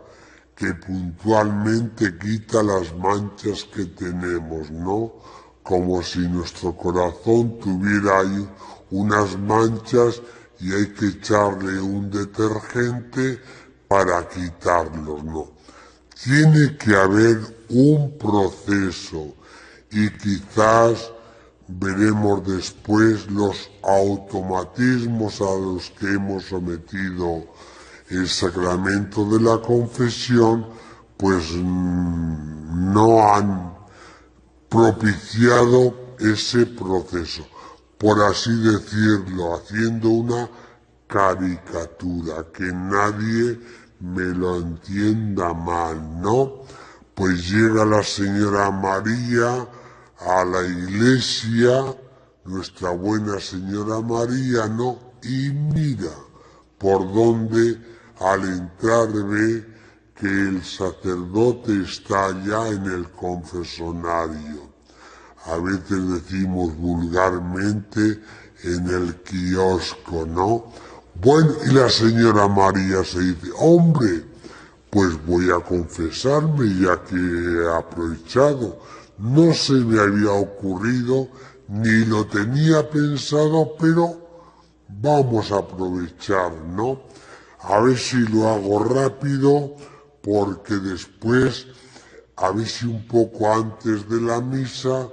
S3: que puntualmente quita las manchas que tenemos, ¿no? Como si nuestro corazón tuviera ahí unas manchas y hay que echarle un detergente para quitarlos, ¿no? Tiene que haber un proceso y quizás veremos después los automatismos a los que hemos sometido el sacramento de la confesión, pues no han propiciado ese proceso, por así decirlo, haciendo una caricatura, que nadie me lo entienda mal, ¿no? Pues llega la señora María a la iglesia, nuestra buena señora María, ¿no? Y mira por dónde al entrar ve que el sacerdote está ya en el confesonario. A veces decimos vulgarmente en el kiosco, ¿no? Bueno, y la señora María se dice, hombre, pues voy a confesarme ya que he aprovechado. No se me había ocurrido, ni lo tenía pensado, pero vamos a aprovechar, ¿no? A ver si lo hago rápido porque después, a ver si un poco antes de la misa,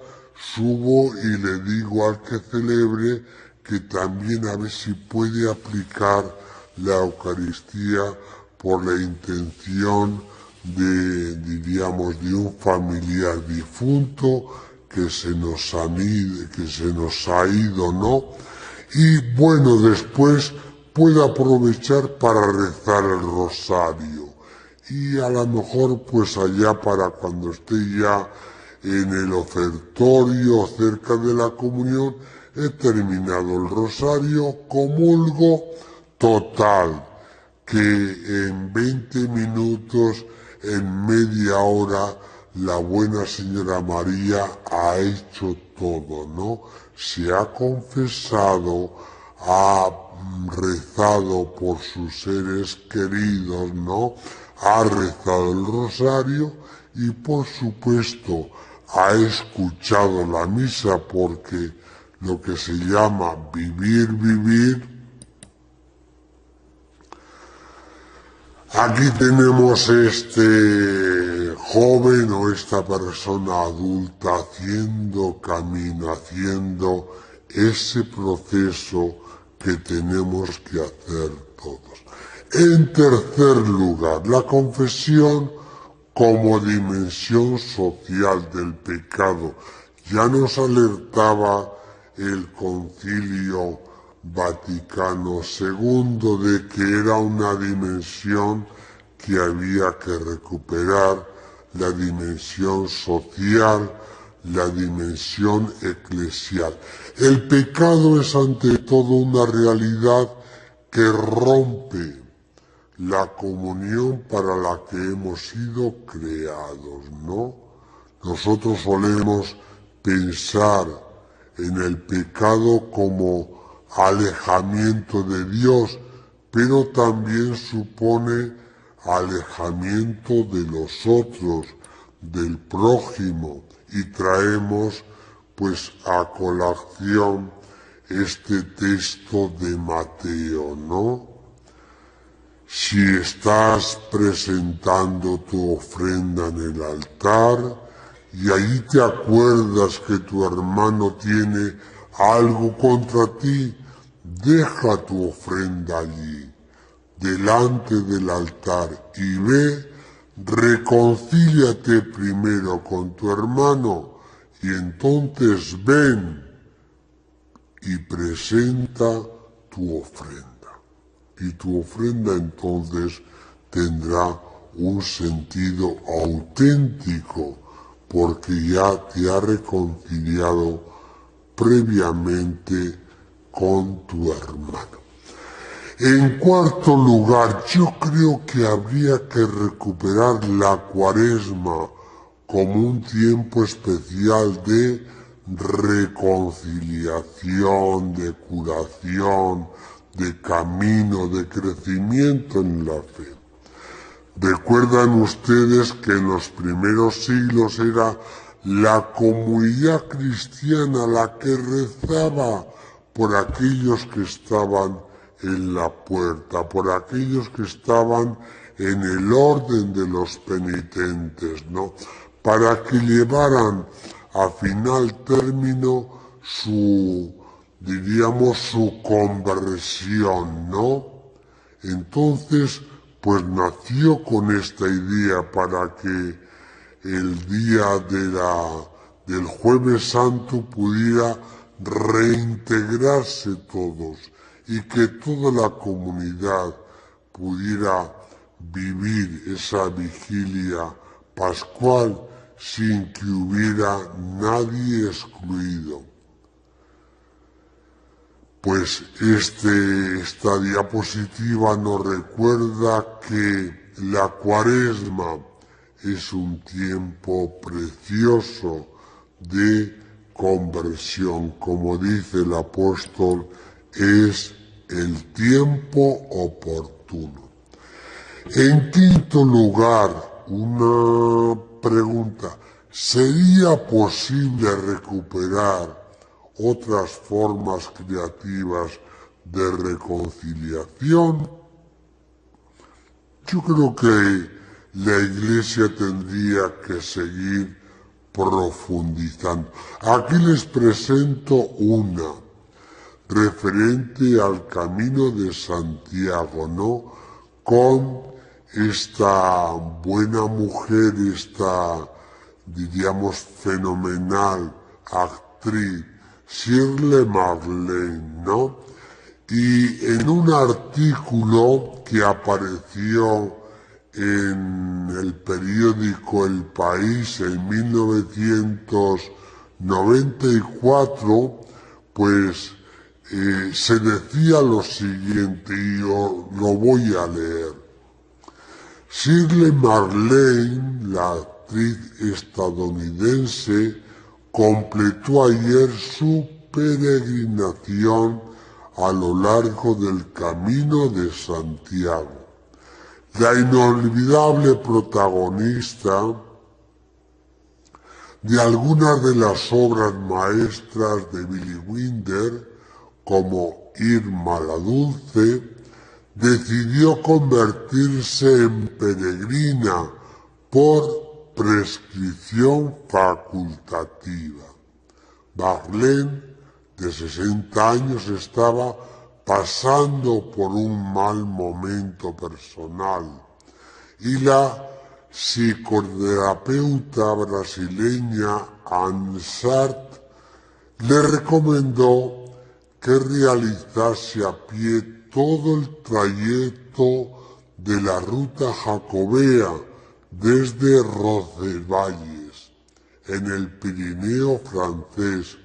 S3: subo y le digo al que celebre que también a ver si puede aplicar la Eucaristía por la intención diríamos, de un familiar difunto que se nos ha ido, ¿no? Y bueno, después puede aprovechar para rezar el rosario. Y a lo mejor pues allá para cuando esté ya en el ofertorio cerca de la comunión, he terminado el rosario, comulgo, total, que en 20 minutos, en media hora, la buena señora María ha hecho todo, ¿no? Se ha confesado, ha rezado por sus seres queridos, ¿no? Ha rezado el rosario y por supuesto ha escuchado la misa, porque lo que se llama vivir. Aquí tenemos este joven o esta persona adulta haciendo camino, haciendo ese proceso que tenemos que hacer todos. En tercer lugar, la confesión como dimensión social del pecado. Ya nos alertaba el Concilio Vaticano II de que era una dimensión que había que recuperar, la dimensión social, la dimensión eclesial. El pecado es ante todo una realidad que rompe la comunión para la que hemos sido creados, ¿no? Nosotros solemos pensar en el pecado como alejamiento de Dios, pero también supone alejamiento de los otros, del prójimo, y traemos pues a colación este texto de Mateo, ¿no? Si estás presentando tu ofrenda en el altar y allí te acuerdas que tu hermano tiene algo contra ti, deja tu ofrenda allí, delante del altar, y ve, reconcíliate primero con tu hermano, y entonces ven y presenta tu ofrenda. Y tu ofrenda entonces tendrá un sentido auténtico, porque ya te ha reconciliado previamente con tu hermano. En cuarto lugar, yo creo que habría que recuperar la Cuaresma como un tiempo especial de reconciliación, de curación, de camino, de crecimiento en la fe. Recuerdan ustedes que en los primeros siglos era la comunidad cristiana la que rezaba por aquellos que estaban en la puerta, por aquellos que estaban en el orden de los penitentes, ¿no? Para que llevaran a final término su conversión, ¿no? Entonces, pues nació con esta idea para que el día del Jueves Santo pudiera reintegrarse todos y que toda la comunidad pudiera vivir esa vigilia pascual sin que hubiera nadie excluido. Pues esta diapositiva nos recuerda que la Cuaresma es un tiempo precioso de conversión. Como dice el apóstol, es el tiempo oportuno. En quinto lugar, una pregunta: ¿sería posible recuperar otras formas creativas de reconciliación? Yo creo que la Iglesia tendría que seguir profundizando. Aquí les presento una referente al Camino de Santiago, ¿no? Con esta buena mujer, esta, diríamos, fenomenal actriz, Shirley MacLaine, ¿no? Y en un artículo que apareció en el periódico El País en 1994, pues se decía lo siguiente, y lo voy a leer. Shirley MacLaine, la actriz estadounidense, completó ayer su peregrinación a lo largo del Camino de Santiago. La inolvidable protagonista de algunas de las obras maestras de Billy Wilder, como Irma la Dulce, decidió convertirse en peregrina por prescripción facultativa. MacLaine, de 60 años, estaba pasando por un mal momento personal y la psicoterapeuta brasileña Ansart le recomendó que realizase a pie todo el trayecto de la ruta jacobea desde Roncesvalles, en el Pirineo francés,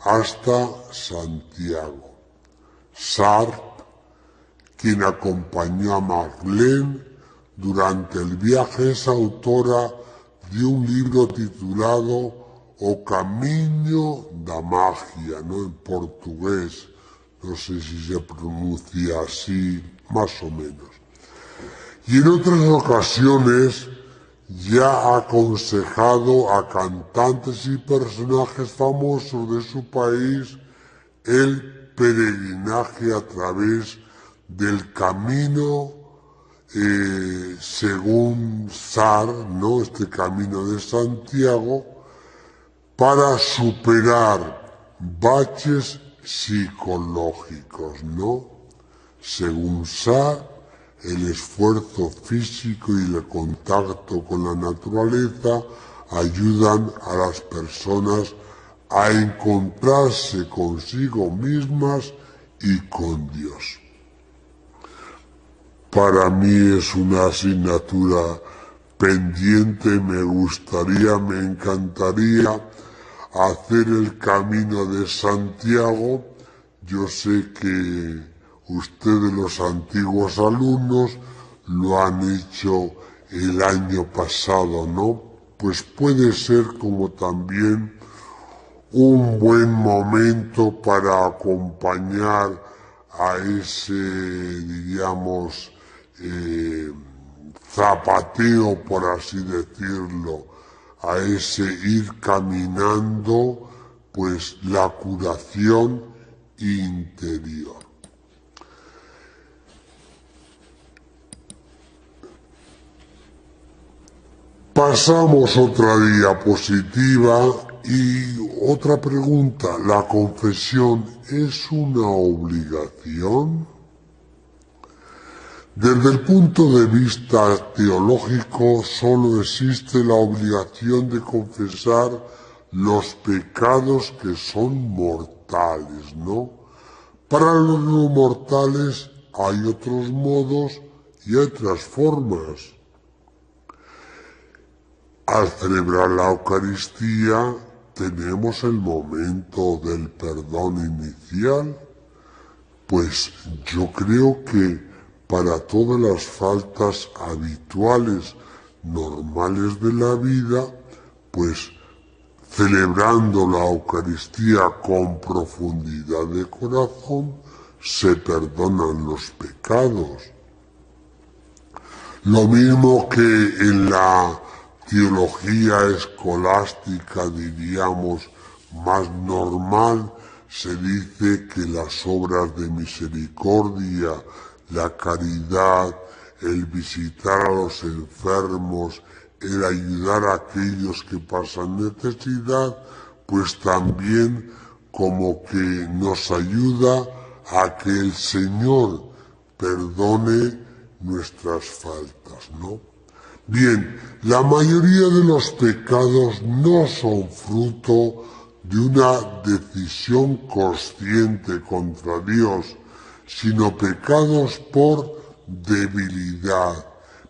S3: hasta Santiago. Sartre, quien acompañó a MacLaine durante el viaje, es autora de un libro titulado O Caminho da Magia, ¿no? En portugués, no sé si se pronuncia así, más o menos. Y en otras ocasiones ya ha aconsejado a cantantes y personajes famosos de su país el peregrinaje a través del camino, según Sartre, ¿no? Este Camino de Santiago, para superar baches psicológicos, ¿no? Según Sartre, el esfuerzo físico y el contacto con la naturaleza ayudan a las personas a encontrarse consigo mismas y con Dios. Para mí es una asignatura pendiente, me encantaría hacer el Camino de Santiago. Yo sé que ustedes, los antiguos alumnos, lo han hecho el año pasado, ¿no? Pues puede ser como también un buen momento para acompañar a ese, diríamos, zapateo, por así decirlo, a ese ir caminando, pues la curación interior. Pasamos otra diapositiva y otra pregunta. ¿La confesión es una obligación? Desde el punto de vista teológico, solo existe la obligación de confesar los pecados que son mortales, ¿no? Para los no mortales hay otros modos y otras formas. Al celebrar la Eucaristía tenemos el momento del perdón inicial, pues yo creo que para todas las faltas habituales, normales de la vida, pues celebrando la Eucaristía con profundidad de corazón, se perdonan los pecados. Lo mismo que en la teología escolástica, diríamos, más normal, se dice que las obras de misericordia, la caridad, el visitar a los enfermos, el ayudar a aquellos que pasan necesidad, pues también como que nos ayuda a que el Señor perdone nuestras faltas, ¿no? Bien, la mayoría de los pecados no son fruto de una decisión consciente contra Dios, sino pecados por debilidad,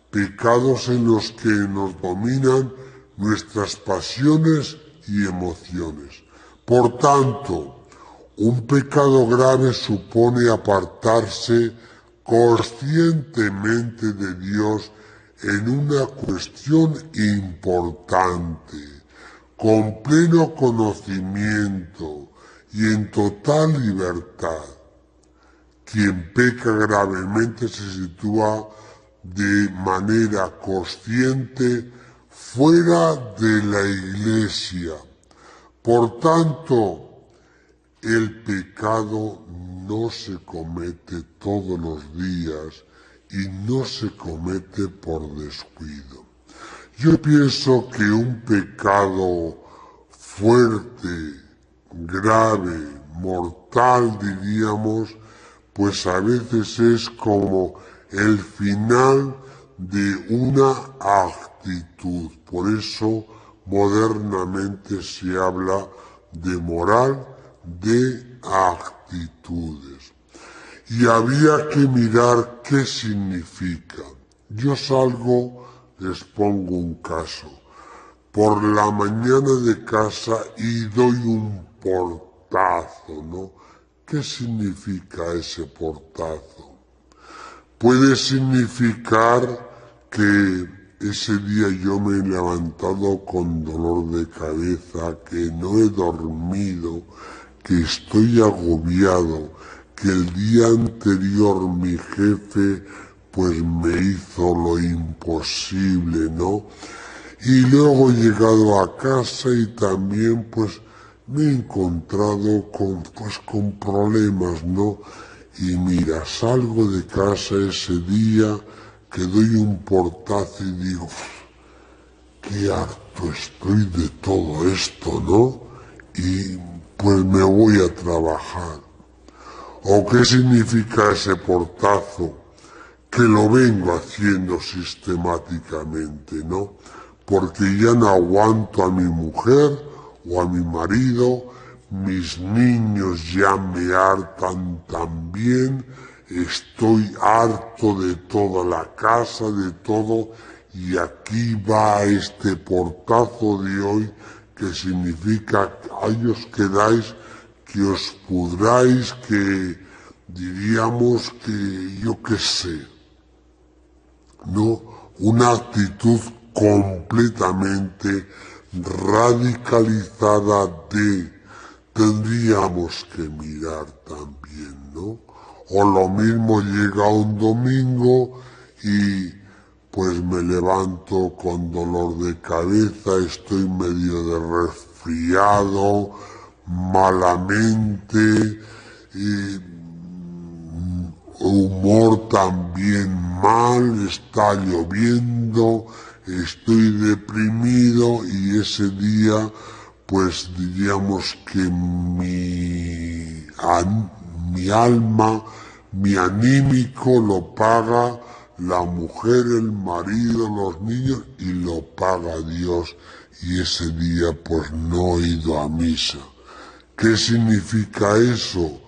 S3: pecados en los que nos dominan nuestras pasiones y emociones. Por tanto, un pecado grave supone apartarse conscientemente de Dios en una cuestión importante, con pleno conocimiento y en total libertad. Quien peca gravemente se sitúa de manera consciente fuera de la Iglesia. Por tanto, el pecado no se comete todos los días y no se comete por descuido. Yo pienso que un pecado fuerte, grave, mortal diríamos, pues a veces es como el final de una actitud. Por eso modernamente se habla de moral de actitudes. Y había que mirar qué significa. Yo salgo, les pongo un caso, por la mañana de casa y doy un portazo, ¿no? ¿Qué significa ese portazo? Puede significar que ese día yo me he levantado con dolor de cabeza, que no he dormido, que estoy agobiado, que el día anterior mi jefe pues me hizo lo imposible, ¿no? Y luego he llegado a casa y también pues me he encontrado con problemas, ¿no? Y mira, salgo de casa ese día que doy un portazo y digo, qué harto estoy de todo esto, ¿no? Y pues me voy a trabajar. ¿O qué significa ese portazo? Que lo vengo haciendo sistemáticamente, ¿no? Porque ya no aguanto a mi mujer o a mi marido, mis niños ya me hartan también, estoy harto de toda la casa, de todo, y aquí va este portazo de hoy que significa que ahí os quedáis, que os pudráis, que diríamos que yo qué sé, ¿no? Una actitud completamente radicalizada tendríamos que mirar también, ¿no? O lo mismo llega un domingo y pues me levanto con dolor de cabeza, estoy medio de resfriado, malamente, humor también mal, está lloviendo, estoy deprimido y ese día pues diríamos que mi alma, mi anímico lo paga la mujer, el marido, los niños y lo paga Dios y ese día pues no he ido a misa. ¿Qué significa eso?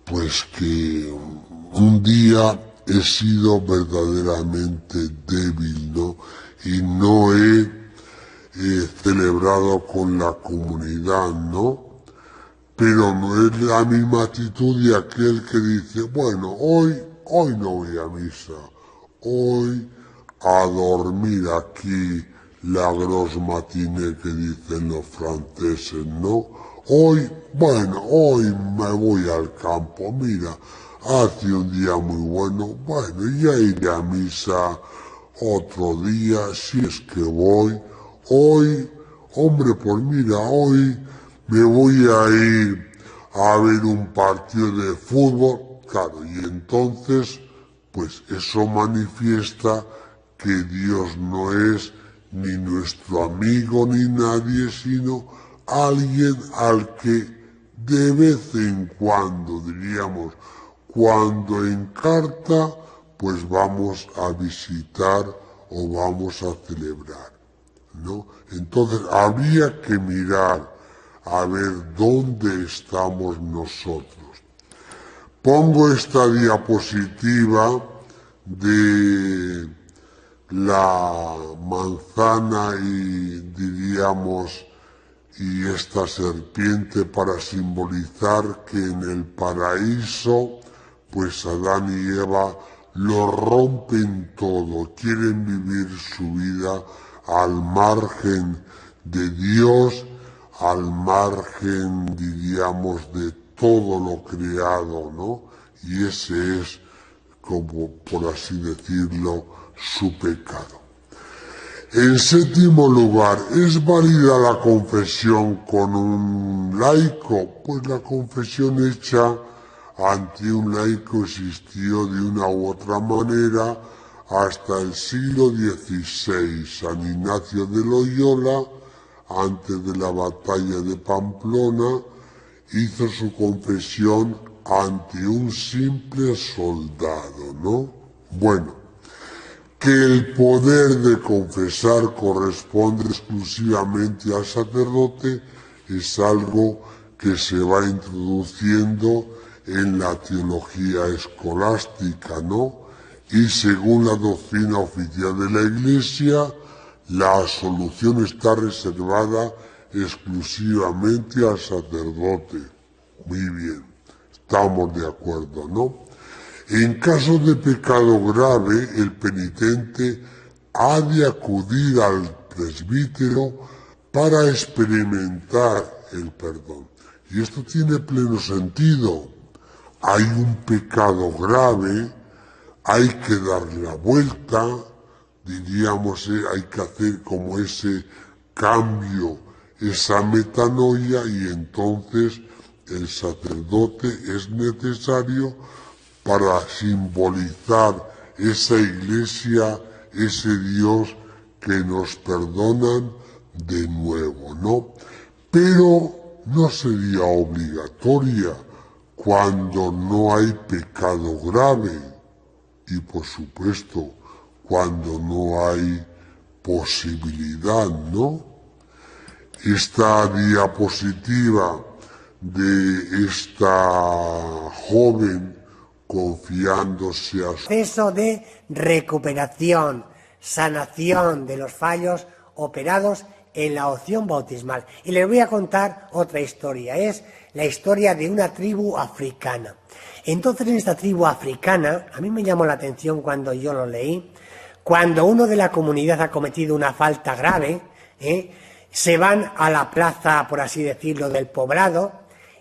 S3: Pues que un día he sido verdaderamente débil, ¿no? Y no he celebrado con la comunidad, ¿no? Pero no es la misma actitud de aquel que dice, bueno, hoy no voy a misa, hoy a dormir aquí la grosse matinée que dicen los franceses, ¿no? Hoy me voy al campo, mira, hace un día muy bueno, ya iré a misa otro día, si es que voy. Hoy, hombre, pues mira, hoy me voy a ir a ver un partido de fútbol, claro, y entonces, pues eso manifiesta que Dios no es ni nuestro amigo ni nadie, sino alguien al que de vez en cuando, diríamos, cuando encarta, pues vamos a visitar o vamos a celebrar, ¿no? Entonces habría que mirar a ver dónde estamos nosotros. Pongo esta diapositiva de la manzana y diríamos y esta serpiente para simbolizar que en el paraíso pues Adán y Eva lo rompen todo, quieren vivir su vida al margen de Dios, al margen diríamos de todo lo creado, ¿no? Y ese es, como por así decirlo, su pecado. En séptimo lugar, ¿es válida la confesión con un laico? Pues la confesión hecha ante un laico existió de una u otra manera hasta el siglo XVI. San Ignacio de Loyola, antes de la batalla de Pamplona, hizo su confesión ante un simple soldado, ¿no? Bueno, que el poder de confesar corresponde exclusivamente al sacerdote es algo que se va introduciendo en la teología escolástica, ¿no? Y según la doctrina oficial de la Iglesia, la absolución está reservada exclusivamente al sacerdote. Muy bien, estamos de acuerdo, ¿no? En caso de pecado grave, el penitente ha de acudir al presbítero para experimentar el perdón. Y esto tiene pleno sentido. Hay un pecado grave, hay que darle la vuelta, diríamos, hay que hacer como ese cambio, esa metanoia, y entonces el sacerdote es necesario para simbolizar esa iglesia, ese Dios que nos perdonan de nuevo, ¿no? Pero no sería obligatoria cuando no hay pecado grave y, por supuesto, cuando no hay posibilidad, ¿no? Esta diapositiva de esta joven confiándose a su
S2: proceso de recuperación, sanación de los fallos operados en la opción bautismal. Y les voy a contar otra historia, es la historia de una tribu africana. Entonces, en esta tribu africana, a mí me llamó la atención cuando yo lo leí, cuando uno de la comunidad ha cometido una falta grave, se van a la plaza, por así decirlo, del poblado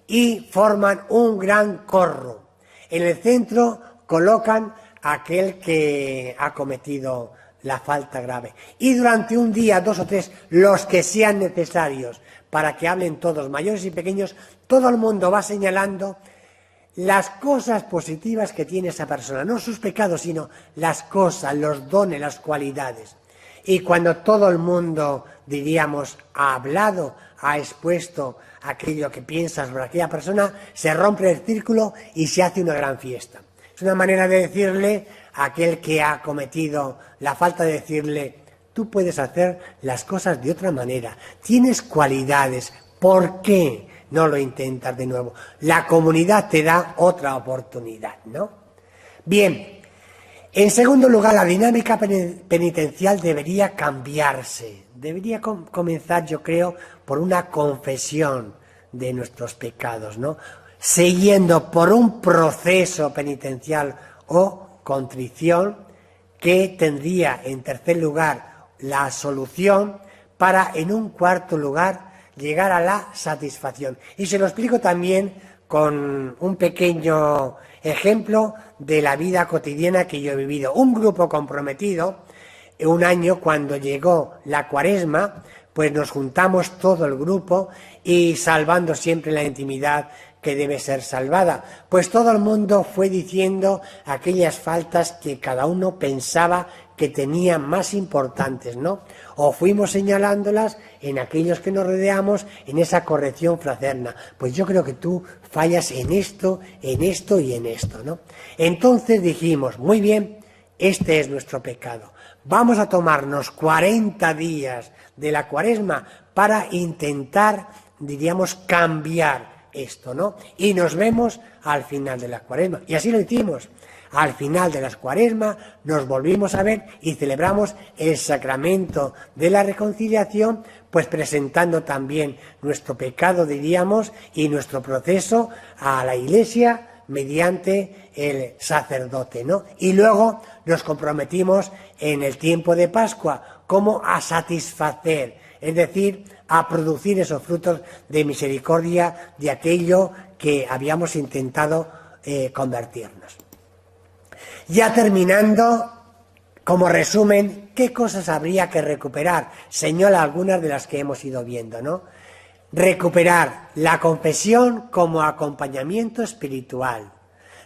S2: y forman un gran corro. En el centro colocan a aquel que ha cometido la falta grave. Y durante un día, 2 o 3, los que sean necesarios, para que hablen todos, mayores y pequeños, todo el mundo va señalando las cosas positivas que tiene esa persona, no sus pecados, sino las cosas, los dones, las cualidades. Y cuando todo el mundo, diríamos, ha hablado, ha expuesto aquello que piensa sobre aquella persona, se rompe el círculo y se hace una gran fiesta. Es una manera de decirle a aquel que ha cometido la falta, de decirle: tú puedes hacer las cosas de otra manera, tienes cualidades, ¿por qué no lo intentas de nuevo? La comunidad te da otra oportunidad, ¿no? Bien. En segundo lugar, la dinámica penitencial debería cambiarse. Debería comenzar, yo creo, por una confesión de nuestros pecados, ¿no? Siguiendo por un proceso penitencial o contrición que tendría, en tercer lugar, la solución para, en un cuarto lugar, llegar a la satisfacción. Y se lo explico también con un pequeño ejemplo de la vida cotidiana que yo he vivido. Un grupo comprometido, un año cuando llegó la Cuaresma, pues nos juntamos todo el grupo y salvando siempre la intimidad que debe ser salvada. Pues todo el mundo fue diciendo aquellas faltas que cada uno pensaba que tenía más importantes, ¿no? O fuimos señalándolas en aquellos que nos rodeamos en esa corrección fraterna. Pues yo creo que tú fallas en esto y en esto, ¿no? Entonces dijimos, muy bien, este es nuestro pecado. Vamos a tomarnos 40 días de la Cuaresma para intentar, diríamos, cambiar esto, ¿no? Y nos vemos al final de la Cuaresma. Y así lo hicimos. Al final de la Cuaresma nos volvimos a ver y celebramos el sacramento de la reconciliación, pues presentando también nuestro pecado, diríamos, y nuestro proceso a la Iglesia mediante el sacerdote, ¿no? Y luego nos comprometimos en el tiempo de Pascua como a satisfacer, es decir, a producir esos frutos de misericordia de aquello que habíamos intentado convertirnos. Ya terminando, como resumen, ¿qué cosas habría que recuperar? Señala algunas de las que hemos ido viendo, ¿no? Recuperar la confesión como acompañamiento espiritual.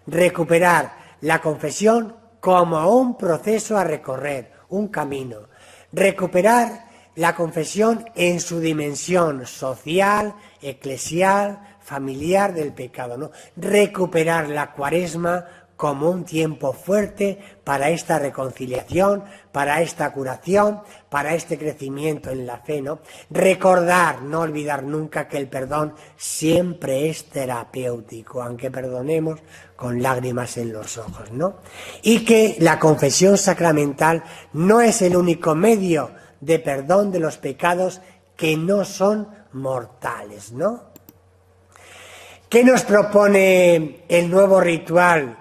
S2: Recuperar la confesión como un proceso a recorrer, un camino. Recuperar la confesión en su dimensión social, eclesial, familiar del pecado, ¿no? Recuperar la Cuaresma como un tiempo fuerte para esta reconciliación, para esta curación, para este crecimiento en la fe, ¿no? Recordar, no olvidar nunca que el perdón siempre es terapéutico, aunque perdonemos con lágrimas en los ojos, ¿no? Y que la confesión sacramental no es el único medio de perdón de los pecados que no son mortales, ¿no? ¿Qué nos propone el nuevo ritual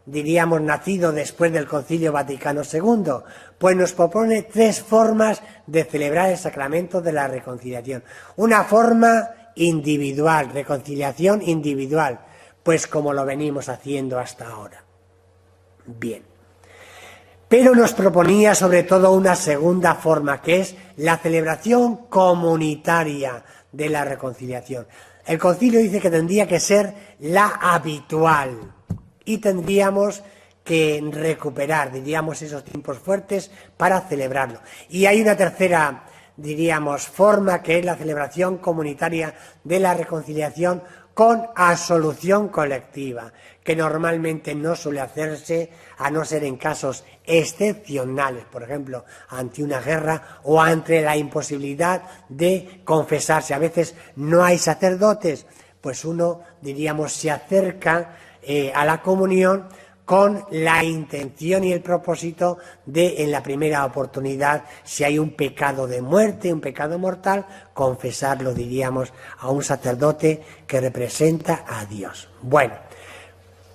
S2: diríamos, nacido después del Concilio Vaticano II? Pues nos propone 3 formas de celebrar el sacramento de la reconciliación. Una forma individual, reconciliación individual, pues como lo venimos haciendo hasta ahora. Bien. Pero nos proponía sobre todo una segunda forma, que es la celebración comunitaria de la reconciliación. El concilio dice que tendría que ser la habitual y tendríamos que recuperar, diríamos, esos tiempos fuertes para celebrarlo. Y hay una tercera, diríamos, forma, que es la celebración comunitaria de la reconciliación con absolución colectiva, que normalmente no suele hacerse a no ser en casos excepcionales, por ejemplo, ante una guerra o ante la imposibilidad de confesarse. A veces no hay sacerdotes, pues uno, diríamos, se acerca a la comunión con la intención y el propósito de, en la primera oportunidad, si hay un pecado de muerte, un pecado mortal, confesarlo, diríamos, a un sacerdote que representa a Dios. Bueno,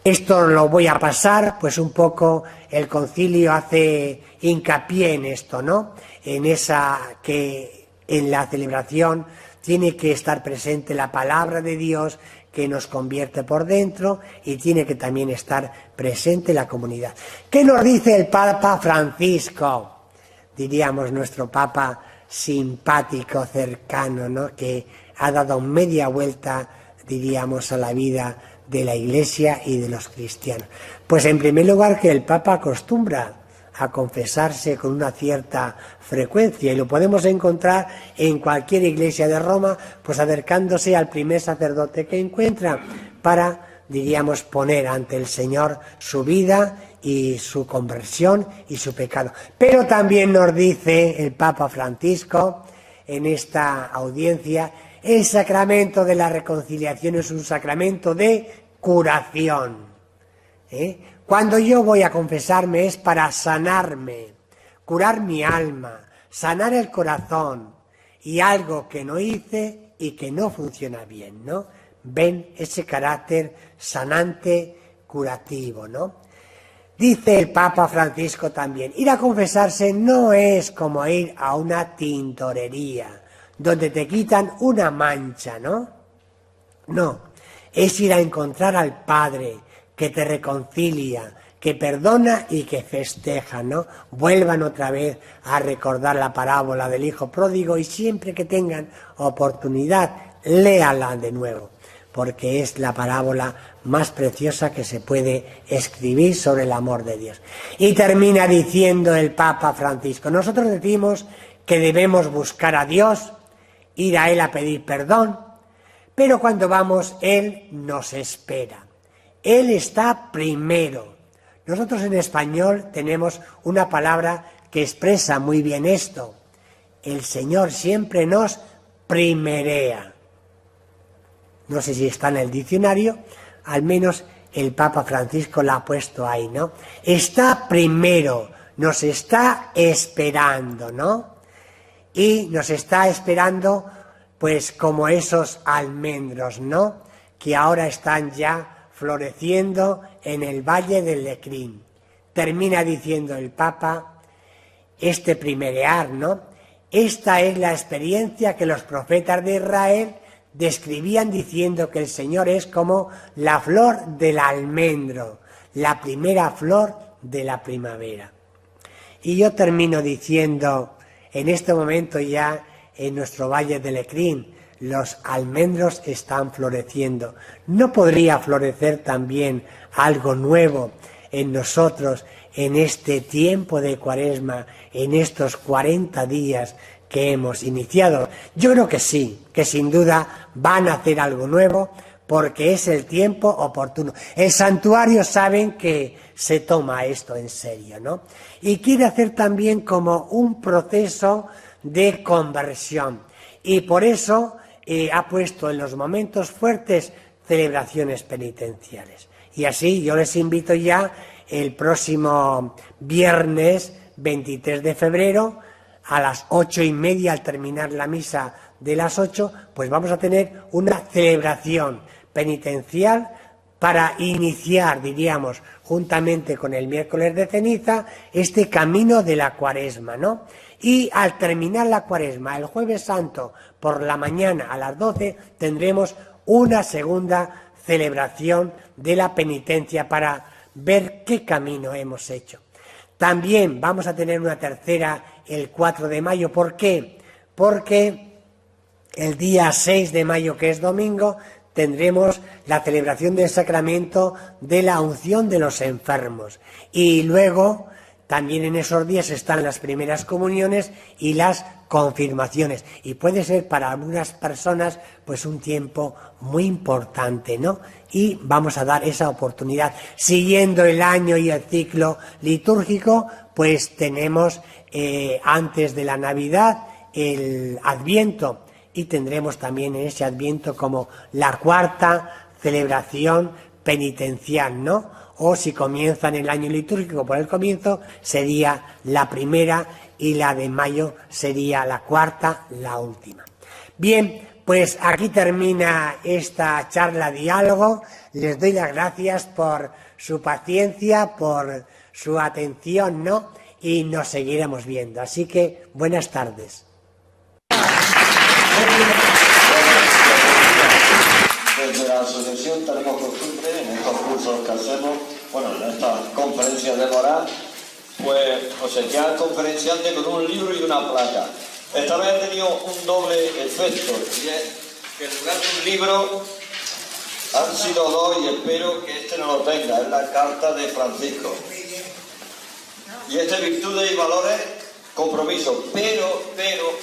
S2: esto lo voy a pasar, pues un poco el concilio hace hincapié en esto, ¿no? En esa que en la celebración tiene que estar presente la palabra de Dios, que nos convierte por dentro, y tiene que también estar presente la comunidad. ¿Qué nos dice el Papa Francisco? Diríamos nuestro Papa simpático, cercano, ¿no? Que ha dado media vuelta, diríamos, a la vida de la Iglesia y de los cristianos. Pues en primer lugar que el Papa acostumbra a confesarse con una cierta frecuencia, y lo podemos encontrar en cualquier iglesia de Roma, pues acercándose al primer sacerdote que encuentra para, diríamos, poner ante el Señor su vida y su conversión y su pecado. Pero también nos dice el Papa Francisco en esta audiencia: el sacramento de la reconciliación es un sacramento de curación. Cuando yo voy a confesarme es para sanarme, curar mi alma, sanar el corazón y algo que no hice y que no funciona bien, ¿no? Ven ese carácter sanante, curativo, ¿no? Dice el Papa Francisco también, ir a confesarse no es como ir a una tintorería, donde te quitan una mancha, ¿no? No, es ir a encontrar al Padre, que te reconcilia, que perdona y que festeja, ¿no? Vuelvan otra vez a recordar la parábola del hijo pródigo y siempre que tengan oportunidad léala de nuevo, porque es la parábola más preciosa que se puede escribir sobre el amor de Dios. Y termina diciendo el Papa Francisco: nosotros decimos que debemos buscar a Dios, ir a Él a pedir perdón, pero cuando vamos, Él nos espera. Él está primero. Nosotros en español tenemos una palabra que expresa muy bien esto: el Señor siempre nos primerea. No sé si está en el diccionario, al menos el Papa Francisco la ha puesto ahí, ¿no? Está primero, nos está esperando, ¿no? Y nos está esperando, pues como esos almendros, ¿no? Que ahora están ya floreciendo en el Valle del Lecrín. Termina diciendo el Papa, este primerear, ¿no? Esta es la experiencia que los profetas de Israel describían diciendo que el Señor es como la flor del almendro, la primera flor de la primavera. Y yo termino diciendo, en este momento ya en nuestro Valle del Lecrín, los almendros están floreciendo. ¿No podría florecer también algo nuevo en nosotros en este tiempo de Cuaresma, en estos 40 días que hemos iniciado? Yo creo que sí, que sin duda van a hacer algo nuevo, porque es el tiempo oportuno. El santuario saben que se toma esto en serio, ¿no? Y quiere hacer también como un proceso de conversión. Y por eso ha puesto en los momentos fuertes celebraciones penitenciales. Y así yo les invito ya el próximo viernes 23 de febrero, a las 8:30, al terminar la misa de las 8, pues vamos a tener una celebración penitencial para iniciar, diríamos, juntamente con el miércoles de ceniza, este camino de la Cuaresma, ¿no? Y al terminar la Cuaresma, el Jueves Santo, por la mañana a las 12, tendremos una segunda celebración de la penitencia para ver qué camino hemos hecho. También vamos a tener una tercera el 4 de mayo. ¿Por qué? Porque el día 6 de mayo, que es domingo, tendremos la celebración del sacramento de la unción de los enfermos. Y luego, también en esos días están las primeras comuniones y las confirmaciones. Y puede ser para algunas personas pues un tiempo muy importante, ¿no? Y vamos a dar esa oportunidad. Siguiendo el año y el ciclo litúrgico, pues tenemos antes de la Navidad el Adviento, y tendremos también en ese Adviento como la cuarta celebración penitencial, ¿no? O si comienzan el año litúrgico por el comienzo, sería la primera, y la de mayo sería la cuarta, la última. Bien, pues aquí termina esta charla diálogo. Les doy las gracias por su paciencia, por su atención, ¿no? Y nos seguiremos viendo. Así que, buenas tardes.
S1: Desde la asociación tenemos costumbre, en estos cursos que hacemos, bueno, en estas conferencias de moral, pues obsequiar al conferenciante con un libro y una placa. Esta vez ha tenido un doble efecto, y es que en lugar de un libro han sido dos, y espero que este no lo tenga, es la carta de Francisco. Y este virtudes y valores, compromiso, pero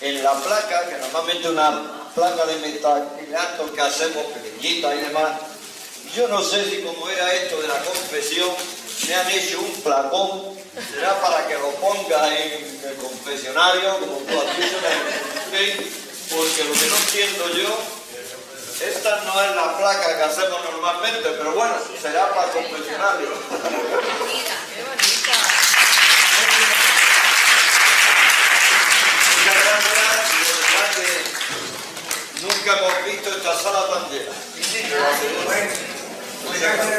S1: en la placa, que normalmente una placa de metacrilato que hacemos pequeñita y demás, yo no sé si como era esto de la confesión, me han hecho un placón, será para que lo ponga en el confesionario, como tú has dicho, porque lo que no entiendo yo, esta no es la placa que hacemos normalmente, pero bueno, será para el confesionario. Muchas gracias, y de verdad que nunca hemos visto esta sala tan llena. Muchas gracias.